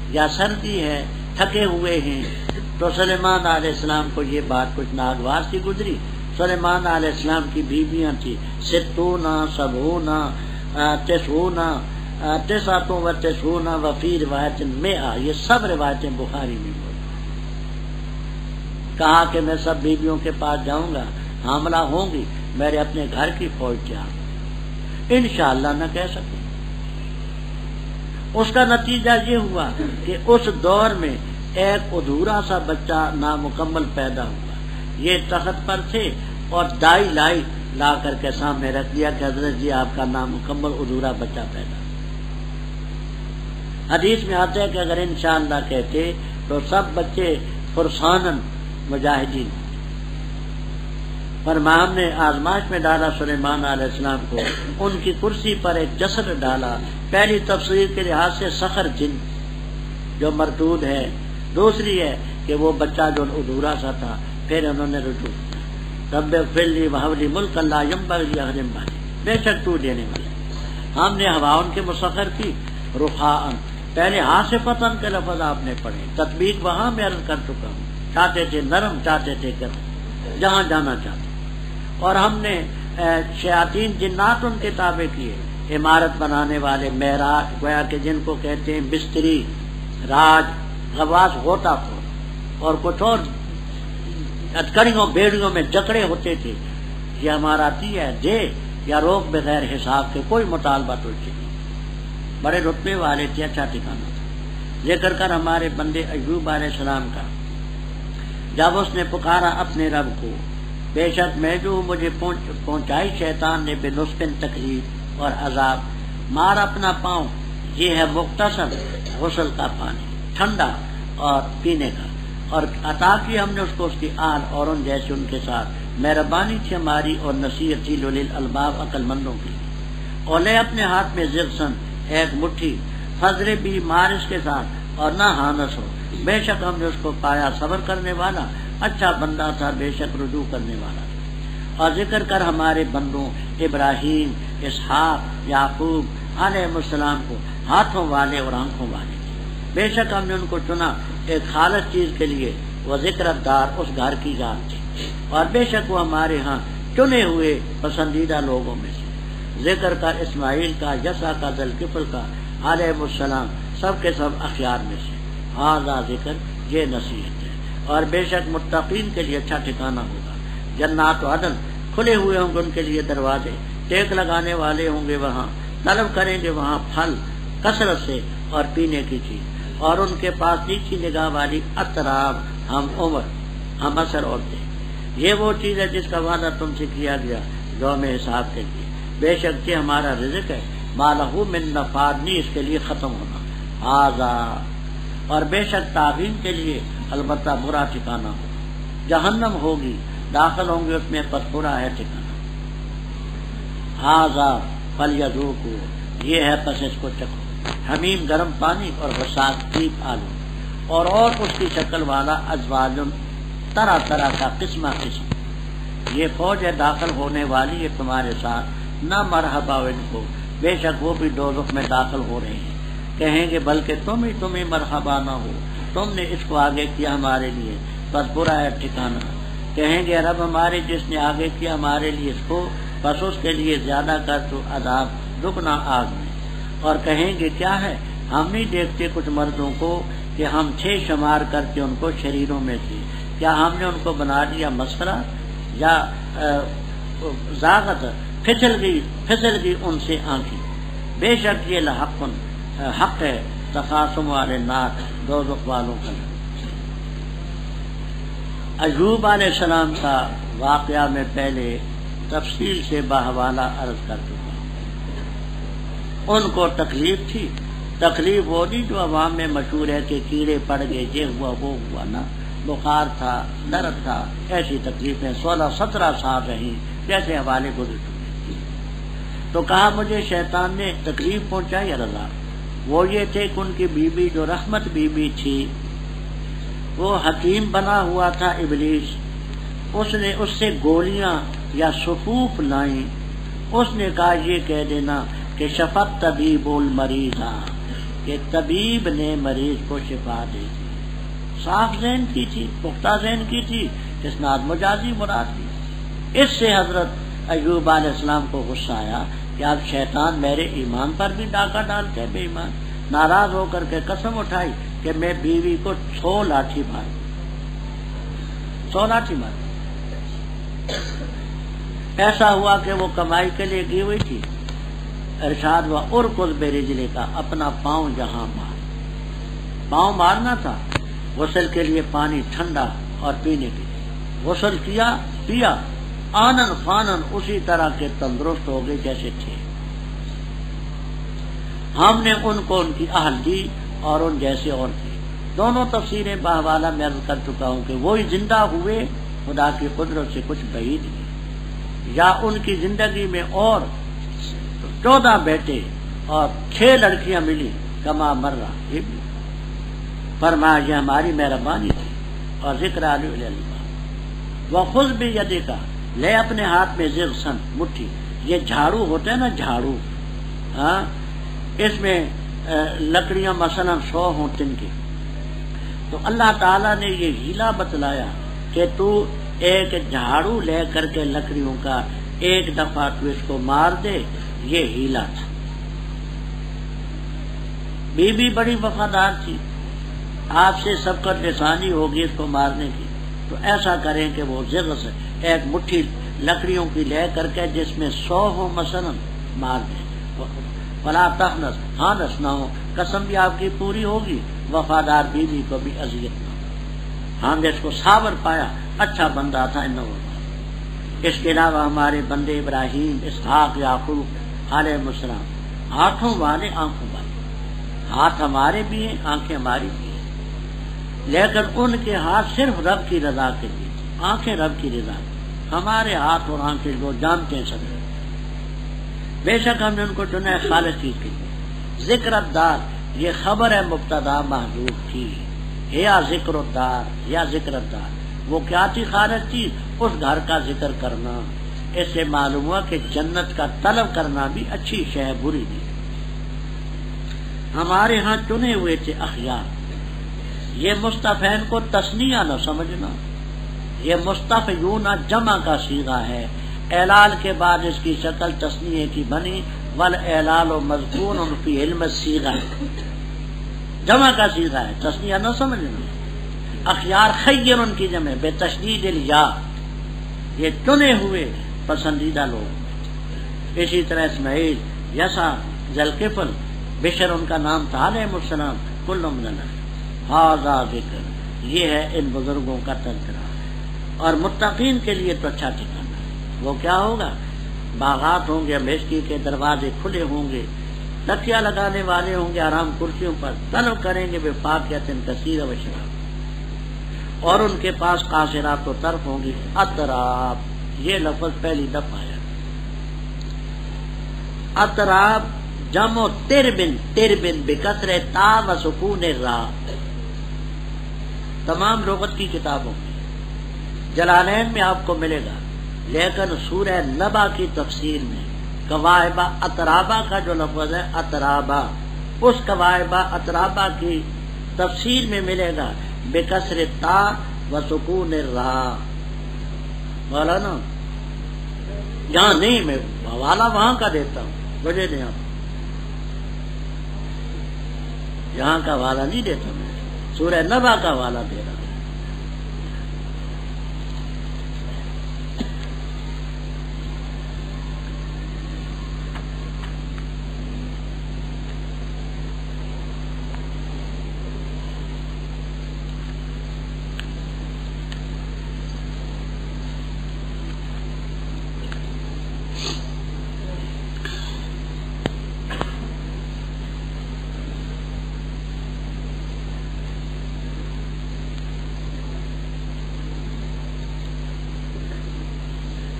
یا سردی ہے، تھکے ہوئے ہیں۔ تو سلیمان علیہ السلام کو یہ بات کچھ ناگوار سی گزری۔ سلیمان علیہ السلام کی بیویاں تھیں 60 70 90 99 وفی روایت 100، یہ سب روایتیں بخاری میں موجود۔ کہا کہ میں سب بیویوں کے پاس جاؤں گا، حاملہ ہوں گی، میرے اپنے گھر کی فوج تیار، انشاءاللہ نہ کہہ سکے۔ اس کا نتیجہ یہ ہوا کہ اس دور میں ایک ادھورا سا بچہ نامکمل پیدا ہوا۔ یہ تخت پر تھے اور دائی لا کر کے سامنے رکھ دیا کہ حضرت جی آپ کا نامکمل ادھورا بچہ پیدا۔ حدیث میں آتا ہے کہ اگر انشاءاللہ کہتے تو سب بچے فرسانن مجاہدین۔ فرمان نے آزمائش میں ڈالا سلیمان علیہ السلام کو، ان کی کرسی پر ایک جسد ڈالا۔ پہلی تفسیر کے لحاظ سے سخر جن جو مردود ہے، دوسری ہے کہ وہ بچہ جو ادھورا سا تھا۔ پھر انہوں نے رجوع رب اغفر لی وہب لی ملک لا ینبغی لأحد بعدی، بے شک تو دینے والے۔ ہم نے ہوا ان کے مسخر کی رخاء، پہلے ہاتھ سے فتن کے لفظ آپ نے پڑھے، تطبیق وہاں میں عرض کر چکا ہوں، چاہتے تھے نرم، چاہتے تھے گرم، جہاں جانا چاہتے۔ اور ہم نے شیاطین جنات ان کے تابع کیے، عمارت بنانے والے، معراج گویا کہ جن کو کہتے ہیں بستری، راج، غواص، غوطہ خور، اور کچھ اور اتکڑیوں بیڑیوں میں جکڑے ہوتے تھے۔ یہ ہمارا ہے دے یا روک بغیر حساب کے، کوئی مطالبہ تو نہیں۔ بڑے رتبے والے تھے، اچھا ٹھکانا تھا۔ ذکر کر ہمارے بندے ایوب علیہ السلام کا، جب اس نے پکارا اپنے رب کو، بے شک میں جو مجھے پہنچائی شیطان نے بے نسبن تکلیف اور عذاب، مار اپنا پاؤں، یہ ہے مختصر غسل کا پانی، ٹھنڈا اور پینے کا، اور عطا کی ہم نے اس کو اس کی آل اور ان جیسے ان کے ساتھ، مہربانی تھی ہماری اور نصیحت تھی لولی الالباب عقل مندوں کی۔ اور لے اپنے ہاتھ میں زرسن ایک مٹھی، فضر بھی مار اس کے ساتھ اور نہ ہانس ہو، بے شک ہم نے اس کو پایا صبر کرنے والا، اچھا بندہ تھا، بے شک رجوع کرنے والا تھا۔ اور ذکر کر ہمارے بندوں ابراہیم، اسحاق، یعقوب علیہ السلام کو ہاتھوں والے اور آنکھوں والے، بے شک ہم نے ان کو چنا ایک خالص چیز کے لیے وہ ذکر الدار اس گھر کی ذات تھی، اور بے شک وہ ہمارے ہاں چنے ہوئے پسندیدہ لوگوں میں سے۔ ذکر کا اسماعیل کا، یسع کا، ذوالکفل کا علیہ السلام سب کے سب اخیار میں سے۔ ھذا ذکر، یہ نصیحت ہے، اور بے شک متقین کے لیے اچھا ٹھکانہ ہوگا۔ جنات عدن، کھلے ہوئے ہوں گے ان کے لیے دروازے، ٹیک لگانے والے ہوں گے وہاں، طلب کریں گے وہاں پھل کثرت سے اور پینے کی چیز، اور ان کے پاس نیچی نگاہ والی اطراب، ہم عمر، ہم اثر عورتیں۔ یہ وہ چیز ہے جس کا وعدہ تم سے کیا گیا یوم حساب کے لیے۔ بے شک یہ ہمارا رزق ہے، ما لہ من نفاد، نہیں اس کے لیے ختم ہونا۔ ھذا، اور بے شک تاغین کے لیے البتہ برا ٹھکانہ ہوگا، جہنم ہوگی، داخل ہوں گے اس میں، پس برا ہے ٹھکانہ۔ ھذا فلیذوقوا، یہ ہے پس اس کو چکھو، حمیم گرم پانی اور غساق تیپ آلو، اور اس کی شکل والا ازواج، طرح طرح کا قسم قسم۔ یہ فوج ہے داخل ہونے والی ہے تمہارے ساتھ، نہ مرحبا ان کو، بے شک وہ بھی دوزخ میں داخل ہو رہے ہیں۔ کہیں گے بلکہ تمہیں مرحبا نہ ہو، تم نے اس کو آگے کیا ہمارے لیے، بس برا ہے ٹھکانہ۔ کہیں گے رب ہمارے جس نے آگے کیا ہمارے لیے اس کو، بس اس کے لیے زیادہ کر تو عذاب دگنا آگ میں۔ اور کہیں گے کیا ہے، ہم نہیں دیکھتے کچھ مردوں کو کہ ہم تھے شمار کرتے ان کو شریروں میں سے، کیا ہم نے ان کو بنا دیا مسخرہ، یا زاغت، پھسل گئی ان سے آنکھیں۔ بے شک یہ حق ہے تخاصم والے نار، دوزخ والوں کا۔ ایوب علیہ السلام کا واقعہ میں پہلے تفصیل سے بحوالہ عرض کر چکا ہوں۔ ان کو تکلیف تھی، تکلیف وہ نہیں جو عوام میں مشہور ہے کہ کیڑے پڑ گئے، یہ ہوا وہ ہوا، نہ، بخار تھا، درد تھا، ایسی تکلیفیں 16-17 سال رہیں، جیسے حوالے گزر چکے۔ تو کہا مجھے شیطان نے تکلیف پہنچائی رضا، وہ یہ تھے کہ ان کی بیوی جو رحمت بیوی تھی، وہ حکیم بنا ہوا تھا ابلیس، اس نے اس سے گولیاں یا سفوف لائیں، اس نے کہا یہ کہہ دینا کہ شفت طبیب المریضہ، کہ طبیب نے مریض کو شفا دے دی۔ صاف ذہن کی تھی، پختہ ذہن کی تھی، اسناد مجازی مراد دی۔ اس سے حضرت ایوب علیہ السلام کو غصہ آیا کہ اب شیطان میرے ایمان پر بھی ڈاکہ ڈالتے بے ایمان۔ ناراض ہو کر کے قسم اٹھائی کہ میں بیوی کو 100 لاٹھی ماروں، 100 لاٹھی ماروں۔ ایسا ہوا کہ وہ کمائی کے لیے کی ہوئی تھی، ارشاد ہوا ارکض برجلے کا، اپنا پاؤں جہاں مار، پاؤں مارنا تھا۔ غسل کے لیے پانی ٹھنڈا اور پینے کے لیے غسل کیا، پیا، آنن فانن اسی طرح کے تندرست ہو گئے جیسے تھے۔ ہم نے ان کو ان کی اہل دی اور ان جیسے اور تھے۔ دونوں تفسیریں باہوالا میں عرض کر چکا ہوں کہ وہی زندہ ہوئے خدا کی قدرت سے کچھ بعید نہیں، یا ان کی زندگی میں اور 14 بیٹے اور 6 لڑکیاں ملی، کما مرہ، یہ بھی فرمایا یہ ہماری مہربانی تھی۔ اور ذکر علیہ وخذ بیدک، لے اپنے ہاتھ میں ضغثن، مٹھی، یہ جھاڑو ہوتا ہے نا، جھاڑو، ہاں، اس میں لکڑیاں مثلا 100 ہوں تن کی، تو اللہ تعالیٰ نے یہ ہیلا بتلایا کہ تو ایک جھاڑو لے کر کے لکڑیوں کا ایک دفعہ تو اس کو مار دے، یہ ہیلا تھا۔ بی بی بڑی وفادار تھی، آپ سے سبقت لسانی ہوگی اس کو مارنے کی، تو ایسا کریں کہ وہ ضغث ایک مٹھی لکڑیوں کی لے کر کے جس میں 100 ہو مثلا مار دیں۔ فلا تخنس، ہانس نہ ہو، قسم بھی آپ کی پوری ہوگی، وفادار بیوی کو بھی اذیت نہ ہو۔ ہم نے اس کو صابر پایا، اچھا بندہ تھا انہوں۔ اس کے علاوہ ہمارے بندے ابراہیم، اسحاق، یعقوب علیہ السلام ہاتھوں والے، آنکھوں والے، ہاتھ ہمارے بھی ہیں، آنکھیں ہماری بھی ہیں، لیکن ان کے ہاتھ صرف رب کی رضا کے لیے، آنکھیں رب کی رضا، ہمارے ہاتھ اور آنکھیں وہ جانتے ہیں سب۔ بے شک ہم نے ان کو چنا ہے خالص چیز کے لیے۔ ذکر الدار، یہ خبر ہے مبتدا محذوف تھی، یا ذکر الدار، یا ذکر الدار، وہ کیا تھی خالص چیز؟ اس گھر کا ذکر کرنا۔ اس سے معلوم ہوا کہ جنت کا طلب کرنا بھی اچھی شے ہے، بری نہیں۔ ہمارے ہاں چنے ہوئے تھے اخیار، یہ مصطفین کو تثنیہ نہ سمجھنا، یہ مصطفیون جمع کا صیغہ ہے، اعلال کے بعد اس کی شکل تثنیہ کی بنی، والاعلال مذکور فی علم الصیغہ، جمع کا صیغہ ہے، تثنیہ نہ سمجھنا۔ اخیار خیر ان کی جمع بے تشدید الیا، یہ چنے ہوئے پسندیدہ لوگ۔ اسی طرح اسماعیل، یسع، ذوالکفل، بشر ان کا نام تھا علیہ السلام، کل من اللہ، ھذا ذکر، یہ ہے ان بزرگوں کا تذکرہ، اور متقین کے لیے تو اچھا ٹھکانا ہے۔ وہ کیا ہوگا؟ باغات ہوں گے، مشکی کے دروازے کھلے ہوں گے، تکیہ لگانے والے ہوں گے آرام کرسیوں پر، طلب کریں گے بے فاکہۃ کثیرۃ و شراب، اور ان کے پاس قاصرات و طرف ہوں گی اطراف۔ یہ لفظ پہلی دفعہ ہے، اطراف جمع تربن، تربن بکسر تا و سکون را، تمام لغت کی کتابوں میں جلالین میں آپ کو ملے گا، لیکن سورہ نبا کی تفسیر میں قوائبہ اطرابہ کا جو لفظ ہے اطرابہ، اس قوائبہ اطرابہ کی تفسیر میں ملے گا بکسر تا و سکون را۔ مولانا یہاں نہیں، میں حوالہ وہاں کا دیتا ہوں، مجھے دیں آپ، یہاں کا حوالہ نہیں دیتا، میں سورہ نبا کا حوالہ دے رہا ہوں۔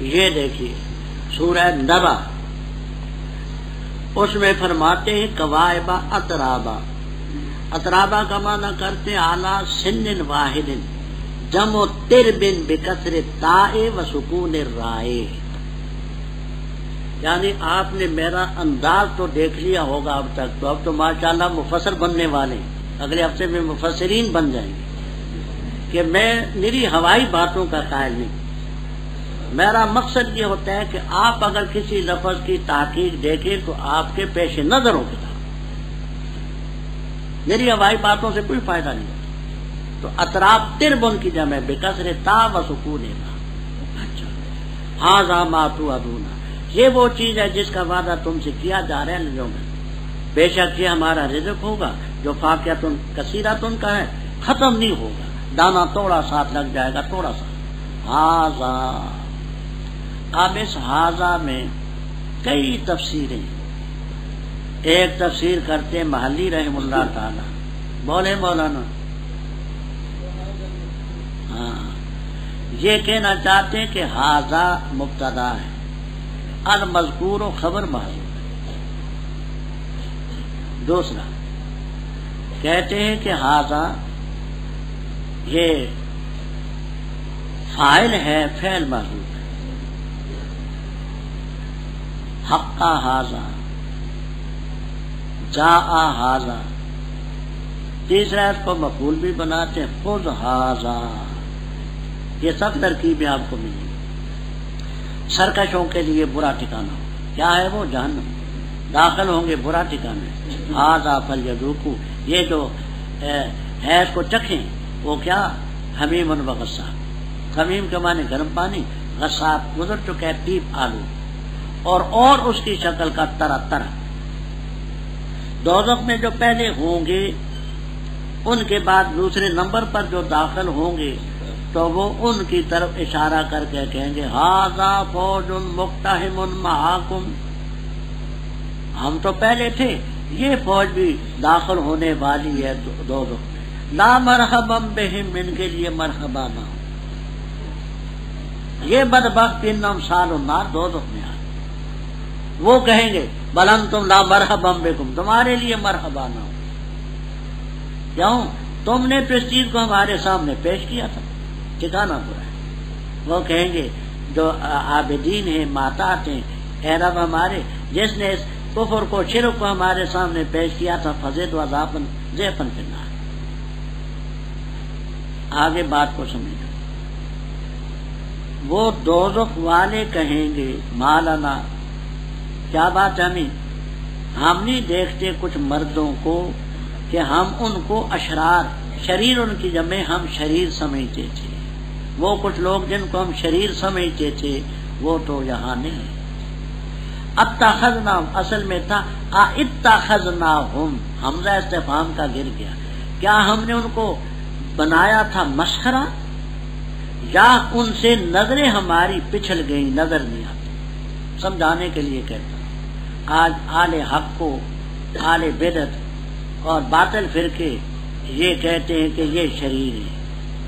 یہ دیکھیے سورہ نبا، اس میں فرماتے ہیں قوائبہ اطرابہ، اطرابہ کا معنی کرتے اعلیٰ سن واحد، جمع تربن بکسر تاء و سکون رائے، یعنی آپ نے میرا انداز تو دیکھ لیا ہوگا اب تک، تو اب تو ماشاءاللہ مفسر بننے والے، اگلے ہفتے میں مفسرین بن جائیں گے، کہ میں میری ہوائی باتوں کا قائل نہیں، میرا مقصد یہ ہوتا ہے کہ آپ اگر کسی لفظ کی تحقیق دیکھیں تو آپ کے پیش نظر ہو کتاب، میری ہوائی باتوں سے کوئی فائدہ نہیں ہوتا۔ تو اطراف تربن کی جمع بکسر تا و سکون را، اچھا ھذا ما توعدون، یہ وہ چیز ہے جس کا وعدہ تم سے کیا جا رہا ہے، میں بے شک یہ ہمارا رزق ہوگا جو فاکہۃ کثیرۃ کا ہے، ختم نہیں ہوگا، دانا توڑا ساتھ لگ جائے گا، توڑا ساتھ۔ ھذا، اب اس ھذا میں کئی تفسیریں، ایک تفسیر کرتے محلی رحم اللہ تعالی، بولے مولانا، ہاں یہ کہنا چاہتے ہیں کہ ھذا مبتدا ہے، المذکور و خبر محذوف۔ دوسرا کہتے ہیں کہ ھذا یہ فاعل ہے، فعل محذوف، حقا ھذا، جاء ھذا۔ تیسرا اس کو مفعول بھی بناتے ہیں، خذ ھذا۔ یہ سب ترکیبیں آپ کو ملیں گی۔ سرکشوں کے لیے برا ٹھکانہ کیا ہے؟ وہ جہنم، داخل ہوں گے برا ٹھکانے۔ ھذا فلیذوقوا، یہ جو ہے اس کو چکھیں، وہ کیا؟ حمیم و غساق، حمیم کے معنی گرم پانی، غساق گزر چکا ہے پیپ آلو، اور اس کی شکل کا طرح طرح۔ دوزخ میں جو پہلے ہوں گے ان کے بعد دوسرے نمبر پر جو داخل ہوں گے تو وہ ان کی طرف اشارہ کر کے کہیں گے ھذا فوج مقتحم معاکم، ہم تو پہلے تھے، یہ فوج بھی داخل ہونے والی ہے دوزخ میں، لا مرحبا بہم، ان کے لیے مرحبا نہ ہو، یہ بدبخت انہم سال النار دوزخ میں آئے۔ وہ کہیں گے بل انتم لا مرحبا بکم، تمہارے لیے مرحبا نہ ہو، کیوں؟ تم نے تو اس چیز کو ہمارے سامنے پیش کیا تھا، ٹھکانا برا ہے۔ وہ کہیں گے جو عابدین ہیں، ماتات ہیں، اے رب ہمارے، جس نے اس کفر کو، شرک کو ہمارے سامنے پیش کیا تھا، فزد و عذابن ضعفاً فی النار، آگے بات کو سمجھو. وہ دوزخ والے کہیں گے مالنا، کیا بات ہمیں، ہم نہیں دیکھتے کچھ مردوں کو کہ ہم ان کو اشرار، شریر ان کی جمع ہم شریر سمجھتے تھے. وہ کچھ لوگ جن کو ہم شریر سمجھتے تھے وہ تو یہاں نہیں. اتخذنا اصل میں تھا اتخذناہم، حمزہ استفہام کا گر گیا. کیا ہم نے ان کو بنایا تھا مسخرہ، یا ان سے نظریں ہماری پچھل گئی، نظر نہیں آتی. سمجھانے کے لیے کہتا ہوں. آج آل حق کو آل بدعت اور باطل فرقے یہ کہتے ہیں کہ یہ شریر ہے،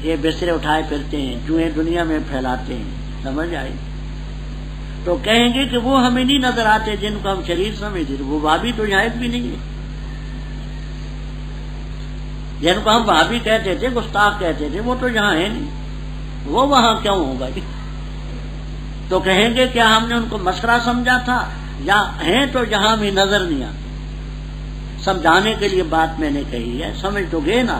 یہ بسترے اٹھائے پھرتے ہیں، جوئیں دنیا میں پھیلاتے ہیں. سمجھ آئی؟ تو کہیں گے کہ وہ ہمیں نہیں نظر آتے جن کو ہم شریر سمجھتے تھے. وہ بھابی تو یہاں بھی نہیں ہے. جن کو ہم بھابی کہتے تھے، گستاخ کہتے تھے، وہ تو یہاں ہے نہیں. وہ وہاں کیوں ہوگا؟ تو کہیں گے کیا ہم نے ان کو مسخرہ سمجھا تھا، یا ہیں تو یہاں بھی نظر نہیں آتے. سمجھانے کے لیے بات میں نے کہی ہے، سمجھ تو گئے نا.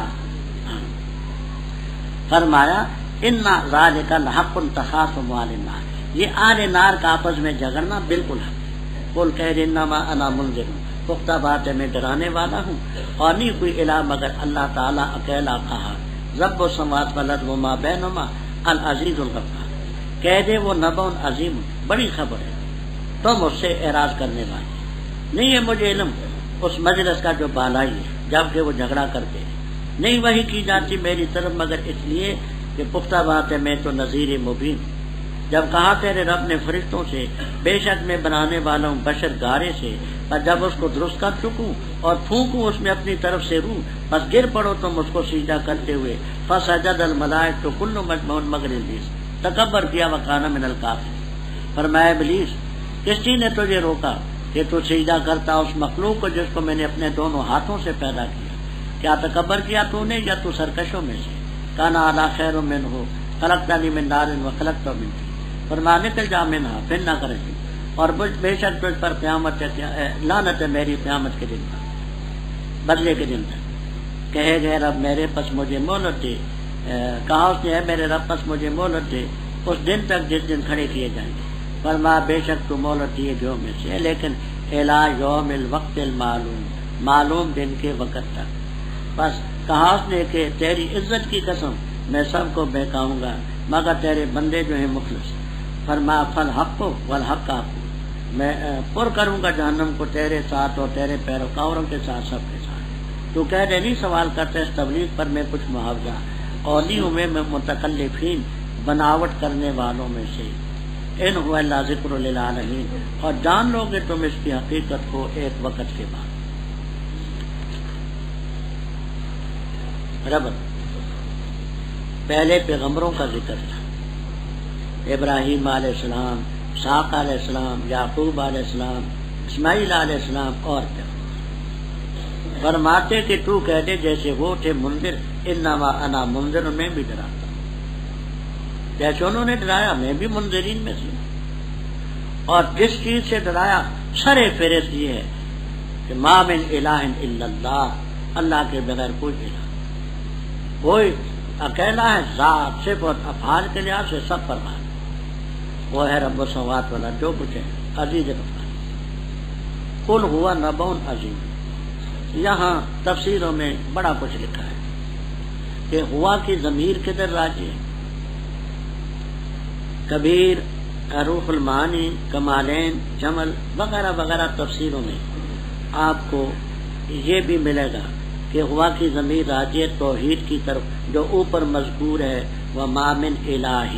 فرمایا انا ذالک لحق تخاصم اہل النار، یہ آل نار کا آپس میں جھگڑنا بالکل ہے. قل کہہ دے انما انا منذر، پختہ بات ہے میں ڈرانے والا ہوں، اور نہیں کوئی الہ مگر اللہ تعالیٰ اکیلا کہا. رب السماوات والارض وما بینہما العزیز الغفار. کہہ دے وہ نبأ عظیم، بڑی خبر ہے، تم اس سے اعراض کرنے والے. نہیں ہے مجھے علم اس مجلس کا جو بالائی ہے، جبکہ وہ جھگڑا کرتے ہیں. نہیں وحی کی جاتی میری طرف مگر اس لیے کہ پختہ بات ہے میں تو نذیر مبین. جب کہا تیرے رب نے فرشتوں سے بے شک میں بنانے والا ہوں بشر گارے سے، پر جب اس کو درست کر چکوں اور پھونکوں اس میں اپنی طرف سے روح، بس گر پڑو تم اس کو سجدہ کرتے ہوئے. فسجد الملائکۃ کل مجمعون مگر ابلیس تکبر کیا وکان من الکافرین. فرمایا ابلیس کس چیز نے تجھے روکا کہ تو سجدہ کرتا اس مخلوق کو جس کو میں نے اپنے دونوں ہاتھوں سے پیدا کیا؟ کیا تکبر کیا تو نے، یا تو سرکشوں میں سے؟ کانا علی خیر منہ خلقتنی من نار وخلقتہ من طین. فرمایا نکل جا منہا پھر نہ کرے، اور بے شک تجھ پر قیامت لعنت ہے میری قیامت کے دن پر، بدلے کے دن تک. کہے گئے رب میرے پس مجھے مہلت دے. کہا اس نے ہے میرے رب پس مجھے مہلت دے اس دن تک جس دن کھڑے کیے جائیں گے. فرمایا بے شک تو مہلت دیے گئے میں سے، لیکن الی یوم الوقت المعلوم، معلوم دن کے وقت تک. بس کہا اس نے کہ تیری عزت کی قسم میں سب کو بہکاؤں گا مگر تیرے بندے جو ہیں مخلص. فرمایا فالحق والحق آپ، میں پر کروں گا جہنم کو تیرے ساتھ اور تیرے پیروکاروں کے ساتھ، سب کے ساتھ. تو کہہ دے نہیں سوال کرتے اس تبلیغ پر میں کچھ معاوضہ، اور نہیں ہوں میں متکلفین بناوٹ کرنے والوں میں سے. ان هو الا ذکر للعالمین، اور جان لو گے تم اس کی حقیقت کو ایک وقت کے بعد. رب پہلے پیغمبروں کا ذکر تھا، ابراہیم علیہ السلام، اسحاق علیہ السلام، یعقوب علیہ السلام، اسماعیل علیہ السلام. اور فرماتے کہ تو کہہ دے جیسے وہ تھے منذر، انما انا منذر، میں بھی ڈراتا ہوں جیسے انہوں نے ڈرایا میں بھی منذرین میں سے. اور جس چیز سے ڈرایا سر فہرست یہ ہے کہ ما من الہ الا اللہ، اللہ کے بغیر کوئی الہ، کوئی اکیلا ہے ذات، صفت افعال کے لحاظ سے سب پر بات. وہ ہے رب السماوات والا جو کچھ ہے، عزیز غفار. قل ہوا نبأ عظیم. یہاں تفسیروں میں بڑا کچھ لکھا ہے کہ ہوا کی ضمیر کدھر راجی ہے. کبیر، روح المعانی، کمالین، جمل وغیرہ وغیرہ تفسیروں میں آپ کو یہ بھی ملے گا کہ ہوا کی ضمیر راجی توحید کی طرف جو اوپر مذکور ہے، وما من الہ،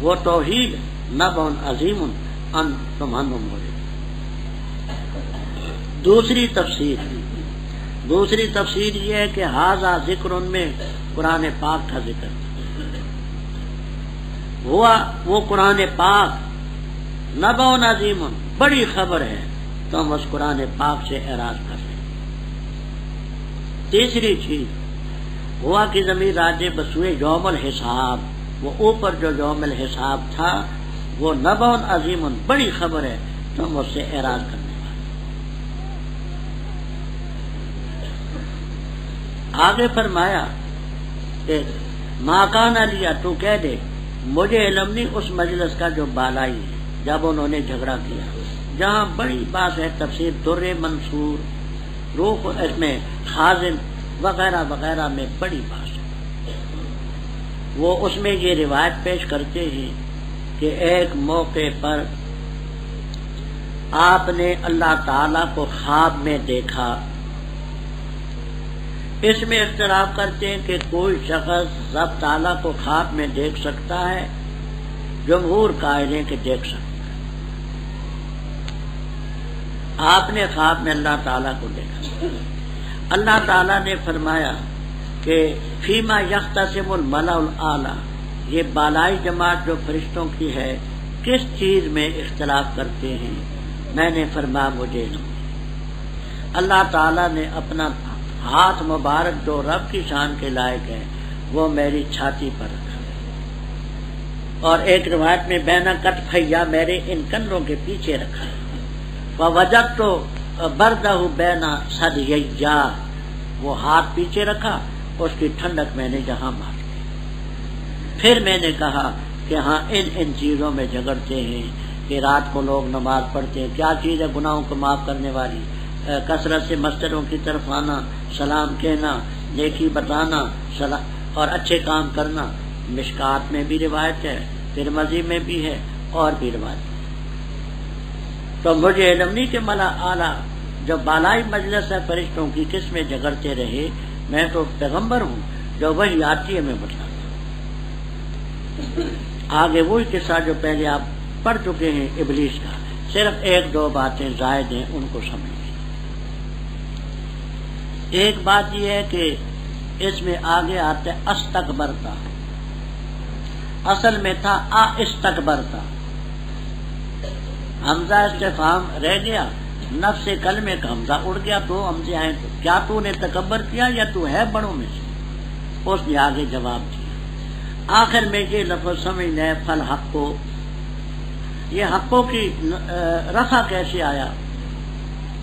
وہ توحید نبأ عظیم انتم عنہ معرضون. دوسری تفسیر یہ ہے کہ ھذا ذکر میں قرآن پاک کا ذکر ہوا، وہ قرآن پاک نبأ عظیم، بڑی خبر ہے، تم اس قرآن پاک سے اعراض کر رہے. تیسری چیز ہوا کی ضمیر راجع بسوئے یوم الحساب، وہ اوپر جو یوم الحساب تھا وہ نبأ عظیم، بڑی خبر ہے، تم اس سے اعراض کرنے والے. آگے فرمایا کہ ماں کانا لیا تو کہہ دے مجھے علم نہیں اس مجلس کا جو بالائی ہے جب انہوں نے جھگڑا کیا، جہاں بڑی بات ہے تفسیر در منصور روح اس میں خازن وغیرہ وغیرہ میں بڑی بات ہے، وہ اس میں یہ روایت پیش کرتے ہیں کہ ایک موقع پر آپ نے اللہ تعالی کو خواب میں دیکھا۔ اس میں اختلاف کرتے ہیں کہ کوئی شخص رب تعالیٰ کو خواب میں دیکھ سکتا ہے، جمہور قائل ہیں کہ دیکھ سکتا ہے۔ آپ نے خواب میں اللہ تعالیٰ کو دیکھا، اللہ تعالیٰ نے فرمایا کہ فیما یختصم الملأ الاعلی، یہ بالائی جماعت جو فرشتوں کی ہے کس چیز میں اختلاف کرتے ہیں؟ میں نے فرمایا مجھے علم۔ اللہ تعالیٰ نے اپنا ہاتھ مبارک جو رب کی شان کے لائق ہے وہ میری چھاتی پر رکھا، اور ایک روایت میں بینا کتفیا میرے ان کندھوں کے پیچھے رکھا، وجدت بردہ بینا ثدییا، وہ ہاتھ پیچھے رکھا، اس کی ٹھنڈک میں نے جہاں مار دی۔ پھر میں نے کہا کہ ہاں ان چیزوں میں جھگڑتے ہیں کہ رات کو لوگ نماز پڑھتے ہیں، کیا چیز ہے گناہوں کو معاف کرنے والی؟ کثرت سے مسجدوں کی طرف آنا، سلام کہنا، نیکی بتانا اور اچھے کام کرنا۔ مشکات میں بھی روایت ہے، ترمذی میں بھی ہے اور بھی روایت ہے۔ تو مجھے علم نہیں کہ ملا اعلیٰ جو بالائی مجلس ہے فرشتوں کی کس میں جھگڑتے رہے، میں تو پیغمبر ہوں، جو وحی آتی ہے میں بتاتا ہوں۔ آگے وہی قصہ جو پہلے آپ پڑھ چکے ہیں ابلیس کا، صرف ایک دو باتیں زائد ہیں ان کو سمجھیں۔ ایک بات یہ ہے کہ اس میں آگے آتے استکبرتا، اصل میں تھا استکبرتا، حمزہ استفہام رہ گیا، نفس کلمے کا حمزہ اڑ گیا، دو حمزے آئے تو کیا تو نے تکبر کیا یا تو ہے بڑوں میں سے؟ اس نے آگے جواب دیا۔ آخر میں یہ لفظ سمجھنا ہے فل حق کو، یہ حقوں کی رفع کیسے آیا؟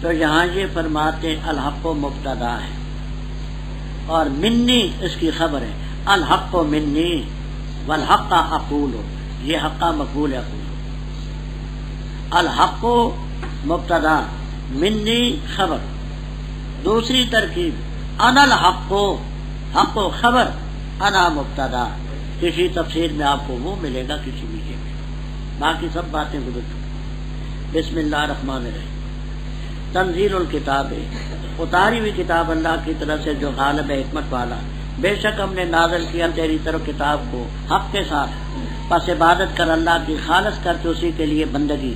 تو یہاں یہ فرماتے ہیں الحق مبتدا ہے اور منی اس کی خبر ہے، الحق منی والحق اقول، یہ حقہ مقبول اقول، الحق مبتدا منی خبر۔ دوسری ترکیب انا الحق، حق و خبر انا مبتدا، کسی تفسیر میں آپ کو وہ ملے گا کسی بھی میں، باقی سب باتیں گزر چکی۔ بسم اللہ الرحمن الرحیم۔ تنزیل الکتاب، اتاری ہوئی کتاب اللہ کی طرف سے جو غالب حکمت والا، بے شک ہم نے نازل کیا تیری طرف کتاب کو حق کے ساتھ، پس عبادت کر اللہ کی خالص کرتے اسی کے لیے بندگی،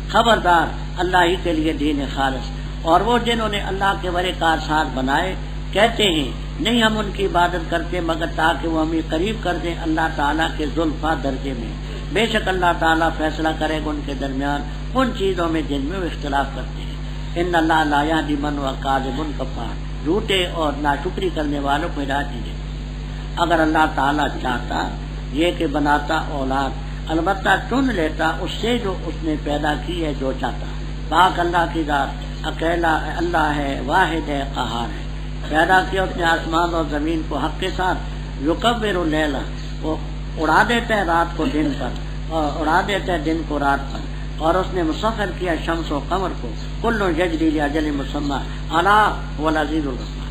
خبردار اللہ ہی کے لیے دین خالص۔ اور وہ جنہوں نے اللہ کے ورے کارساز بنائے کہتے ہیں نہیں ہم ان کی عبادت کرتے مگر تاکہ وہ ہمیں قریب کر دیں اللہ تعالیٰ کے زلفا درجے میں، بے شک اللہ تعالیٰ فیصلہ کرے گا ان کے درمیان ان چیزوں میں جن میں وہ اختلاف کرتے ہیں۔ ان اللہ لا یہدی من ہوا کاذب کفار، جھوٹے اور ناشکری کرنے والوں کو ہدایت نہیں دیتے۔ اگر اللہ تعالیٰ چاہتا یہ کہ بناتا اولاد، البتہ چن لیتا اس سے جو اس نے پیدا کی ہے جو چاہتا۔ پاک اللہ کی ذات، اکیلا اللہ ہے، واحد ہے، قہار ہے۔ پیدا کیا اس نے آسمان اور زمین کو حق کے ساتھ، یکبر اللیل، وہ اڑا دیتا ہے رات کو دن پر اور اڑا دیتا ہے دن کو رات پر، اور اس نے مسخر کیا شمس و قمر کو، کل یجری لاجل مسمى الا هو العزیز الغفار۔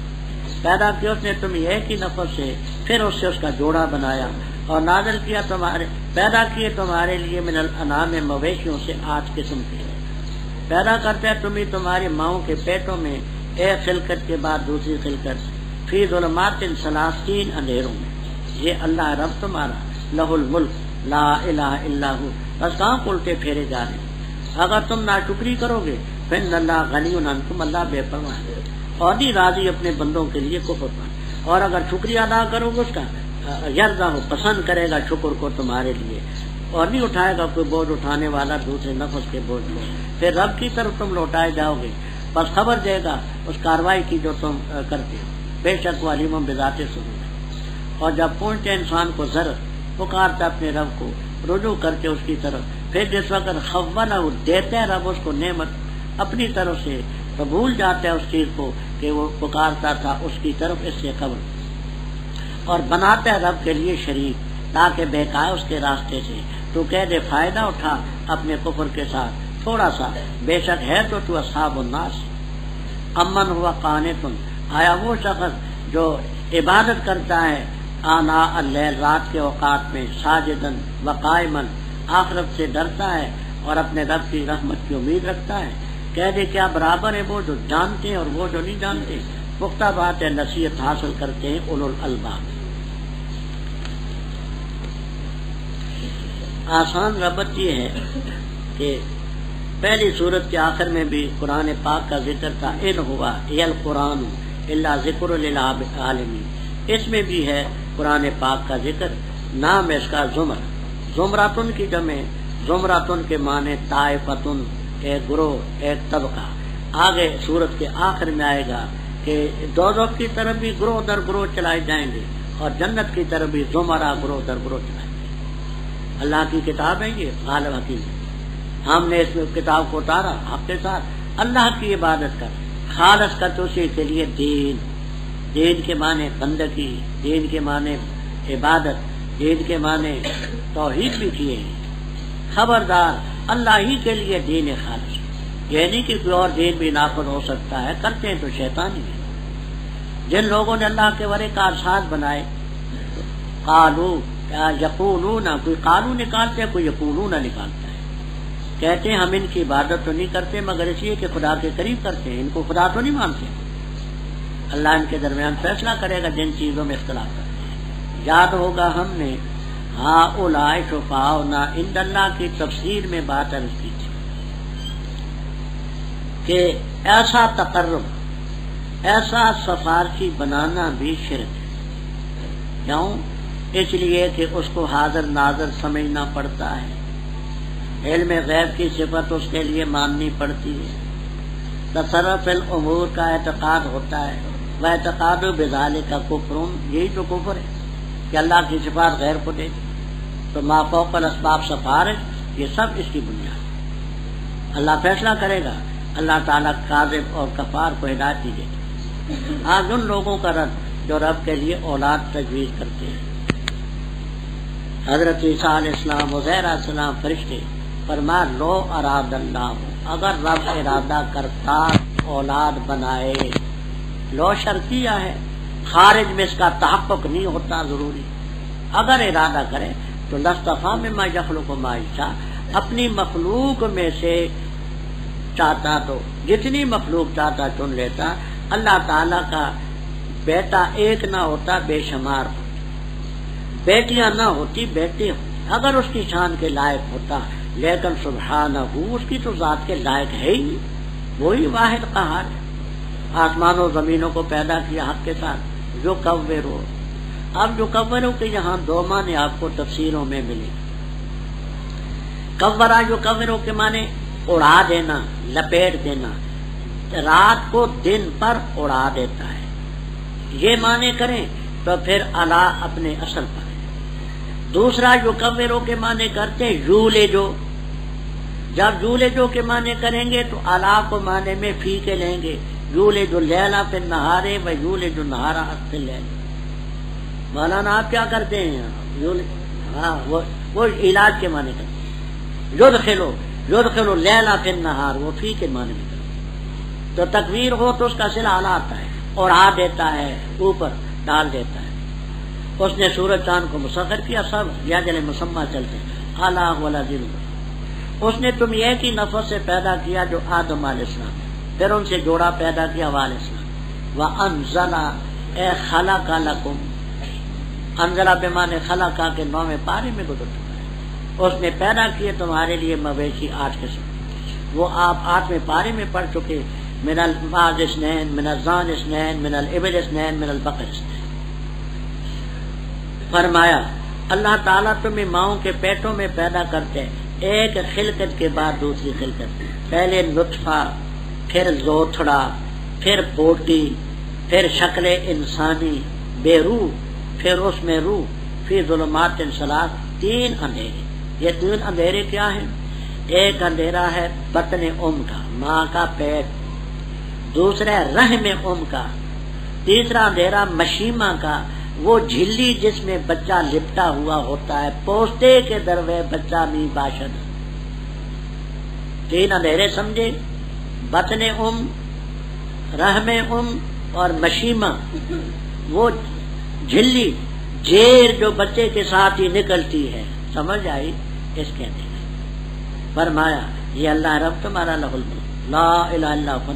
پیدا کیا اس نے تمہیں ایک ہی نفس سے، پھر اس سے اس کا جوڑا بنایا، اور نازل کیا پیدا کیے تمہارے لیے من الانعام مویشیوں سے 8 قسم کے، پیدا کرتا ہے تمہیں تمہاری ماؤں کے پیٹوں میں ایک خلقت کے بعد دوسری خلقت، فی ظلمات ثلاثین، اندھیروں میں۔ یہ اللہ رب تمہارا، لہ الملک لا الہ الا ہو، بس کہاں الٹے پھیرے جا رہے ہیں۔ اگر تم ناشکری کرو گے فإن اللہ غنی عنکم، اللہ بے پرواہ ہے اور نہیں راضی اپنے بندوں کے لیے کفر پر، اور اگر شکریہ ادا کرو گے اس کا یرضا ہو، پسند کرے گا شکر کو تمہارے لیے، اور نہیں اٹھائے گا کوئی بوجھ اٹھانے والا دوسرے نفس کے بوجھ کو، پھر رب کی طرف تم لوٹائے جاؤ گے، بس خبر دے گا اس کاروائی کی جو تم کرتے ہو، بے شک وہ علیم بذات صدور ہے۔ اور جب پہنچے انسان کو ضرورت، پکارتا اپنے رب کو، رجوع کرتے اس کی طرف، پھر جس وقت خولہ دیتے ہیں رب اس کو نعمت اپنی طرف سے، تو بھول جاتا ہے اس چیز کو کہ وہ پکارتا تھا اس کی طرف، اس سے خبر اور بناتا ہے رب کے لیے شریک تاکہ بہکائے اس کے راستے سے. تو کہہ دے فائدہ اٹھا اپنے کفر کے ساتھ تھوڑا سا، بے شک ہے تو اصحاب الناس. امن ہوا قانتن، آیا وہ شخص جو عبادت کرتا ہے آنا اللیل رات کے اوقات میں، ساجدن و قائمن آخرت سے ڈرتا ہے اور اپنے رب کی رحمت کی امید رکھتا ہے. کہہ دے کیا برابر ہے وہ جو جانتے ہیں اور وہ جو نہیں جانتے. پختہ بات ہے نصیحت حاصل کرتے ہیں اولو الالباب. آسان ربط یہ ہے کہ پہلی صورت کے آخر میں بھی قرآن پاک کا ذکر تھا، ان ہوا القرآن الا ذکر للعالمین. اس میں بھی ہے قرآن پاک کا ذکر. نام ہے اس کا زمر. زمراتن کی جمع، زمراتن کے معنی طائفتن، ایک گروہ ایک طبقہ. آگے صورت کے آخر میں آئے گا کہ دوزخ کی طرف بھی گروہ در گروہ چلائے جائیں گے اور جنت کی طرف بھی زمرہ گروہ در گروہ چلائیں گے. اللہ کی کتاب ہے یہ غالب حکیم. ہم نے اس میں کتاب کو اتارا آپ کے ساتھ. اللہ کی عبادت کر، خالص کر تو اسی کے لیے دین. دین کے معنی بندگی، دین کے معنی عبادت، دین کے معنی توحید بھی کیے ہیں. خبردار اللہ ہی کے لیے دین خالص. یہ نہیں کہ کوئی اور دین بھی نافذ ہو سکتا ہے، کرتے ہیں تو شیطانی ہے. جن لوگوں نے اللہ کے ورے کارساز بنائے، قالو یقولون، کوئی قالو نکالتے ہیں کوئی یقولون نکالتا ہے. کہتے ہیں ہم ان کی عبادت تو نہیں کرتے مگر اس لیے کہ خدا کے قریب کرتے ہیں، ان کو خدا تو نہیں مانتے. اللہ ان کے درمیان فیصلہ کرے گا جن چیزوں میں اختلاف کرتے ہیں. یاد ہوگا ہم نے ہؤلاء شفعاؤنا عند اللہ کی تفسیر میں بات عرض کی تھی کہ ایسا تقرب، ایسا سفارشی بنانا بھی شرک ہے. کیوں؟ اس لیے کہ اس کو حاضر ناظر سمجھنا پڑتا ہے. علم غیب کی صفت اس کے لیے ماننی پڑتی ہے. تصرف الامور کا اعتقاد ہوتا ہے. وہ اعتقاد بذالک کفر، یہی تو کفر ہے کہ اللہ کی صفات غیر کو دے. تو ما فوق الاسباب سفارش، یہ سب اس کی بنیاد ہے. اللہ فیصلہ کرے گا. اللہ تعالیٰ کاذب اور کفار کو ہدایت دی دے. آج ان لوگوں کا رد جو رب کے لیے اولاد تجویز کرتے ہیں. حضرت عیسیٰ علیہ السلام، عزیر علیہ السلام فرشتے فرما لو اراد اللہ، اگر رب ارادہ کرتا اولاد بنائے. لو شرطیہ ہے، خارج میں اس کا تحقق نہیں ہوتا ضروری. اگر ارادہ کرے تو لاصطفیٰ مما یخلق ما یشاء، اپنی مخلوق میں سے چاہتا تو جتنی مخلوق چاہتا چن لیتا. اللہ تعالیٰ کا بیٹا ایک نہ ہوتا، بے شمار بیٹیاں نہ ہوتی، بیٹے ہوتے اگر اس کی شان کے لائق ہوتا. لیکن سبحانہ اس کی تو ذات کے لائق ہے ہی، وہی واحد قہار ہے. آسمان و زمینوں کو پیدا کیا حق کے ساتھ. جو کورو، اب جو کورو کے یہاں دو معنی آپ کو تفسیروں میں ملے. کورا جو کورو کے معنی اڑا دینا، لپیٹ دینا، رات کو دن پر اڑا دیتا ہے. یہ معنی کریں تو پھر الا اپنے اصل پر. دوسرا جو کورو کے معنی کرتے ہیں یولے جو، جب یولے جو کے معنی کریں گے تو الا کو معنی میں فی کے لیں گے. یولے جو لیلا پھر نہارے و یولے جو نہارا پھر لیلا. مولانا آپ کیا کرتے ہیں یولے؟ ہاں وہ علاج کے معنی کرتے ہیں. یدخلو لیلا پھر نہار، وہ فی کے معنی میں کرتے ہیں. تو تکویر ہو تو اس کا صلہ الا آتا ہے، اڑا دیتا ہے، اوپر ڈال دیتا ہے. اس نے سورج چاند کو مسخر کیا، سب یا جل مسمى چلتے ہیں. اعلیٰ والا دل، اس نے تم ایک ہی نفس سے پیدا کیا جو آدم علیہ السلام، پھر ان سے جوڑا پیدا کیا حوا علیہ السلام. وَأَنزَلَ اے خلق لکم، انزلہ بمانے خلق کے 9ویں پارے میں گزر چکا ہے. اس نے پیدا کیے تمہارے لیے مویشی 8 قسم. وہ آپ 8ویں پارے میں پڑھ چکے. من الماعز اثنین، من الزان اثنین، من الابل اثنین، من البقر اثنین. فرمایا اللہ تعالیٰ تمہیں ماؤں کے پیٹوں میں پیدا کرتے ہیں، ایک خلقت کے بعد دوسری خلقت. پہلے نطفہ، پھر زوتھڑا، پھر بوٹی، پھر شکل انسانی بے روح، پھر اس میں روح. پھر ظلمات ثلاث، 3 اندھیرے. یہ 3 اندھیرے کیا ہیں؟ ایک اندھیرا ہے بطن کا، ماں کا پیٹ. دوسرا ہے رحم کا. تیسرا اندھیرا مشیمہ کا، وہ جھلی جس میں بچہ لپٹا ہوا ہوتا ہے، پوستے کے دروے بچہ می باشد، تین اندھیرے سمجھے، بطن رحم اور مشیمہ، وہ جھلی جیر جو بچے کے ساتھ ہی نکلتی ہے، سمجھ آئی؟ اس کہتے ہیں فرمایا یہ اللہ رب تمہارا لہ الملک لا الہ الا هو،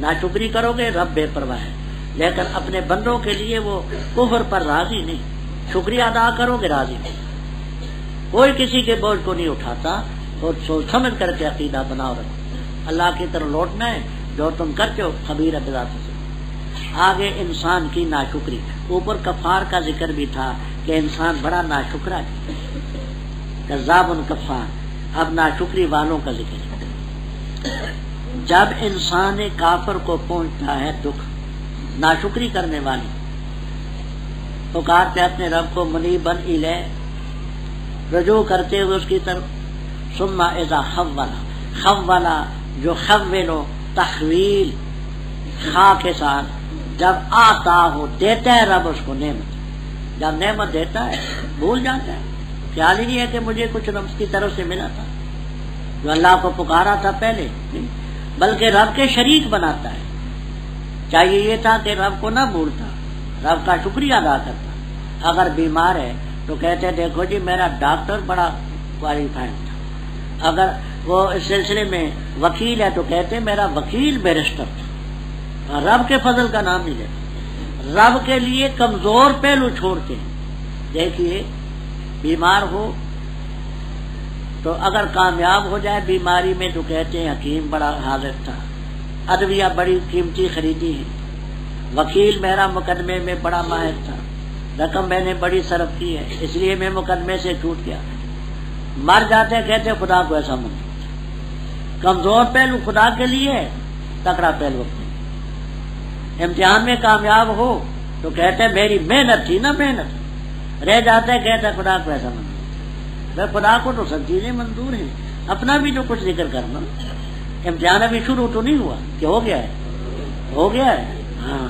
ناشکری کرو گے رب بے پرواہ ہے، لیکن اپنے بندوں کے لیے وہ کفر پر راضی نہیں، شکریہ ادا کرو گے راضی نہیں، کوئی کسی کے بوجھ کو نہیں اٹھاتا، اور سوچ سمجھ کر کے عقیدہ بناؤ رکھو، اللہ کی طرف لوٹنا ہے، جو تم کرتے ہو خبیر بذات سے۔ آگے انسان کی ناشکری، اوپر کفار کا ذکر بھی تھا کہ انسان بڑا ناشکرا ہے، کذاب کفار، اب ناشکری والوں کا ذکر ہے۔ جب انسان کافر کو پہنچتا ہے دکھ، ناشکری کرنے والی پکارتے اپنے رب کو منیبا الیہ، رجوع کرتے ہوئے اس کی طرف، ثم اذا خولا جو خولو تحویل خا کے ساتھ، جب آتا ہو دیتا ہے رب اس کو نعمت، جب نعمت دیتا ہے بھول جاتا ہے، خیال ہی نہیں ہے کہ مجھے کچھ رب کی طرف سے ملا تھا، جو اللہ کو پکارا تھا پہلے نہیں، بلکہ رب کے شریک بناتا ہے۔ چاہیے یہ تھا کہ رب کو نہ بھولتا، رب کا شکریہ ادا کرتا، اگر بیمار ہے تو کہتے دیکھو جی میرا ڈاکٹر بڑا کوالیفائڈ تھا، اگر وہ اس سلسلے میں وکیل ہے تو کہتے میرا وکیل بیرسٹر تھا، رب کے فضل کا نام نہیں لیتا، رب کے لیے کمزور پہلو چھوڑتے ہیں۔ دیکھیے بیمار ہو تو اگر کامیاب ہو جائے بیماری میں تو کہتے ہیں حکیم بڑا حاضر تھا، ادویہ بڑی قیمتی خریدی ہے، وکیل میرا مقدمے میں بڑا ماہر تھا، رقم میں نے بڑی صرف کی ہے اس لیے میں مقدمے سے چھوٹ گیا۔ مر جاتے کہتے خدا کو ایسا منظور، کمزور پہلو خدا کے لیے ہے، تکڑا پہلو اپنے۔ امتحان میں کامیاب ہو تو کہتے میری محنت تھی نا، محنت رہ جاتے کہتے خدا کو ایسا منظور۔ خدا کو تو سب چیزیں منظور ہیں، اپنا بھی تو کچھ ذکر کرنا۔ امتحان ابھی شروع تو نہیں ہوا کہ ہو گیا ہے، ہو گیا ہے، ہاں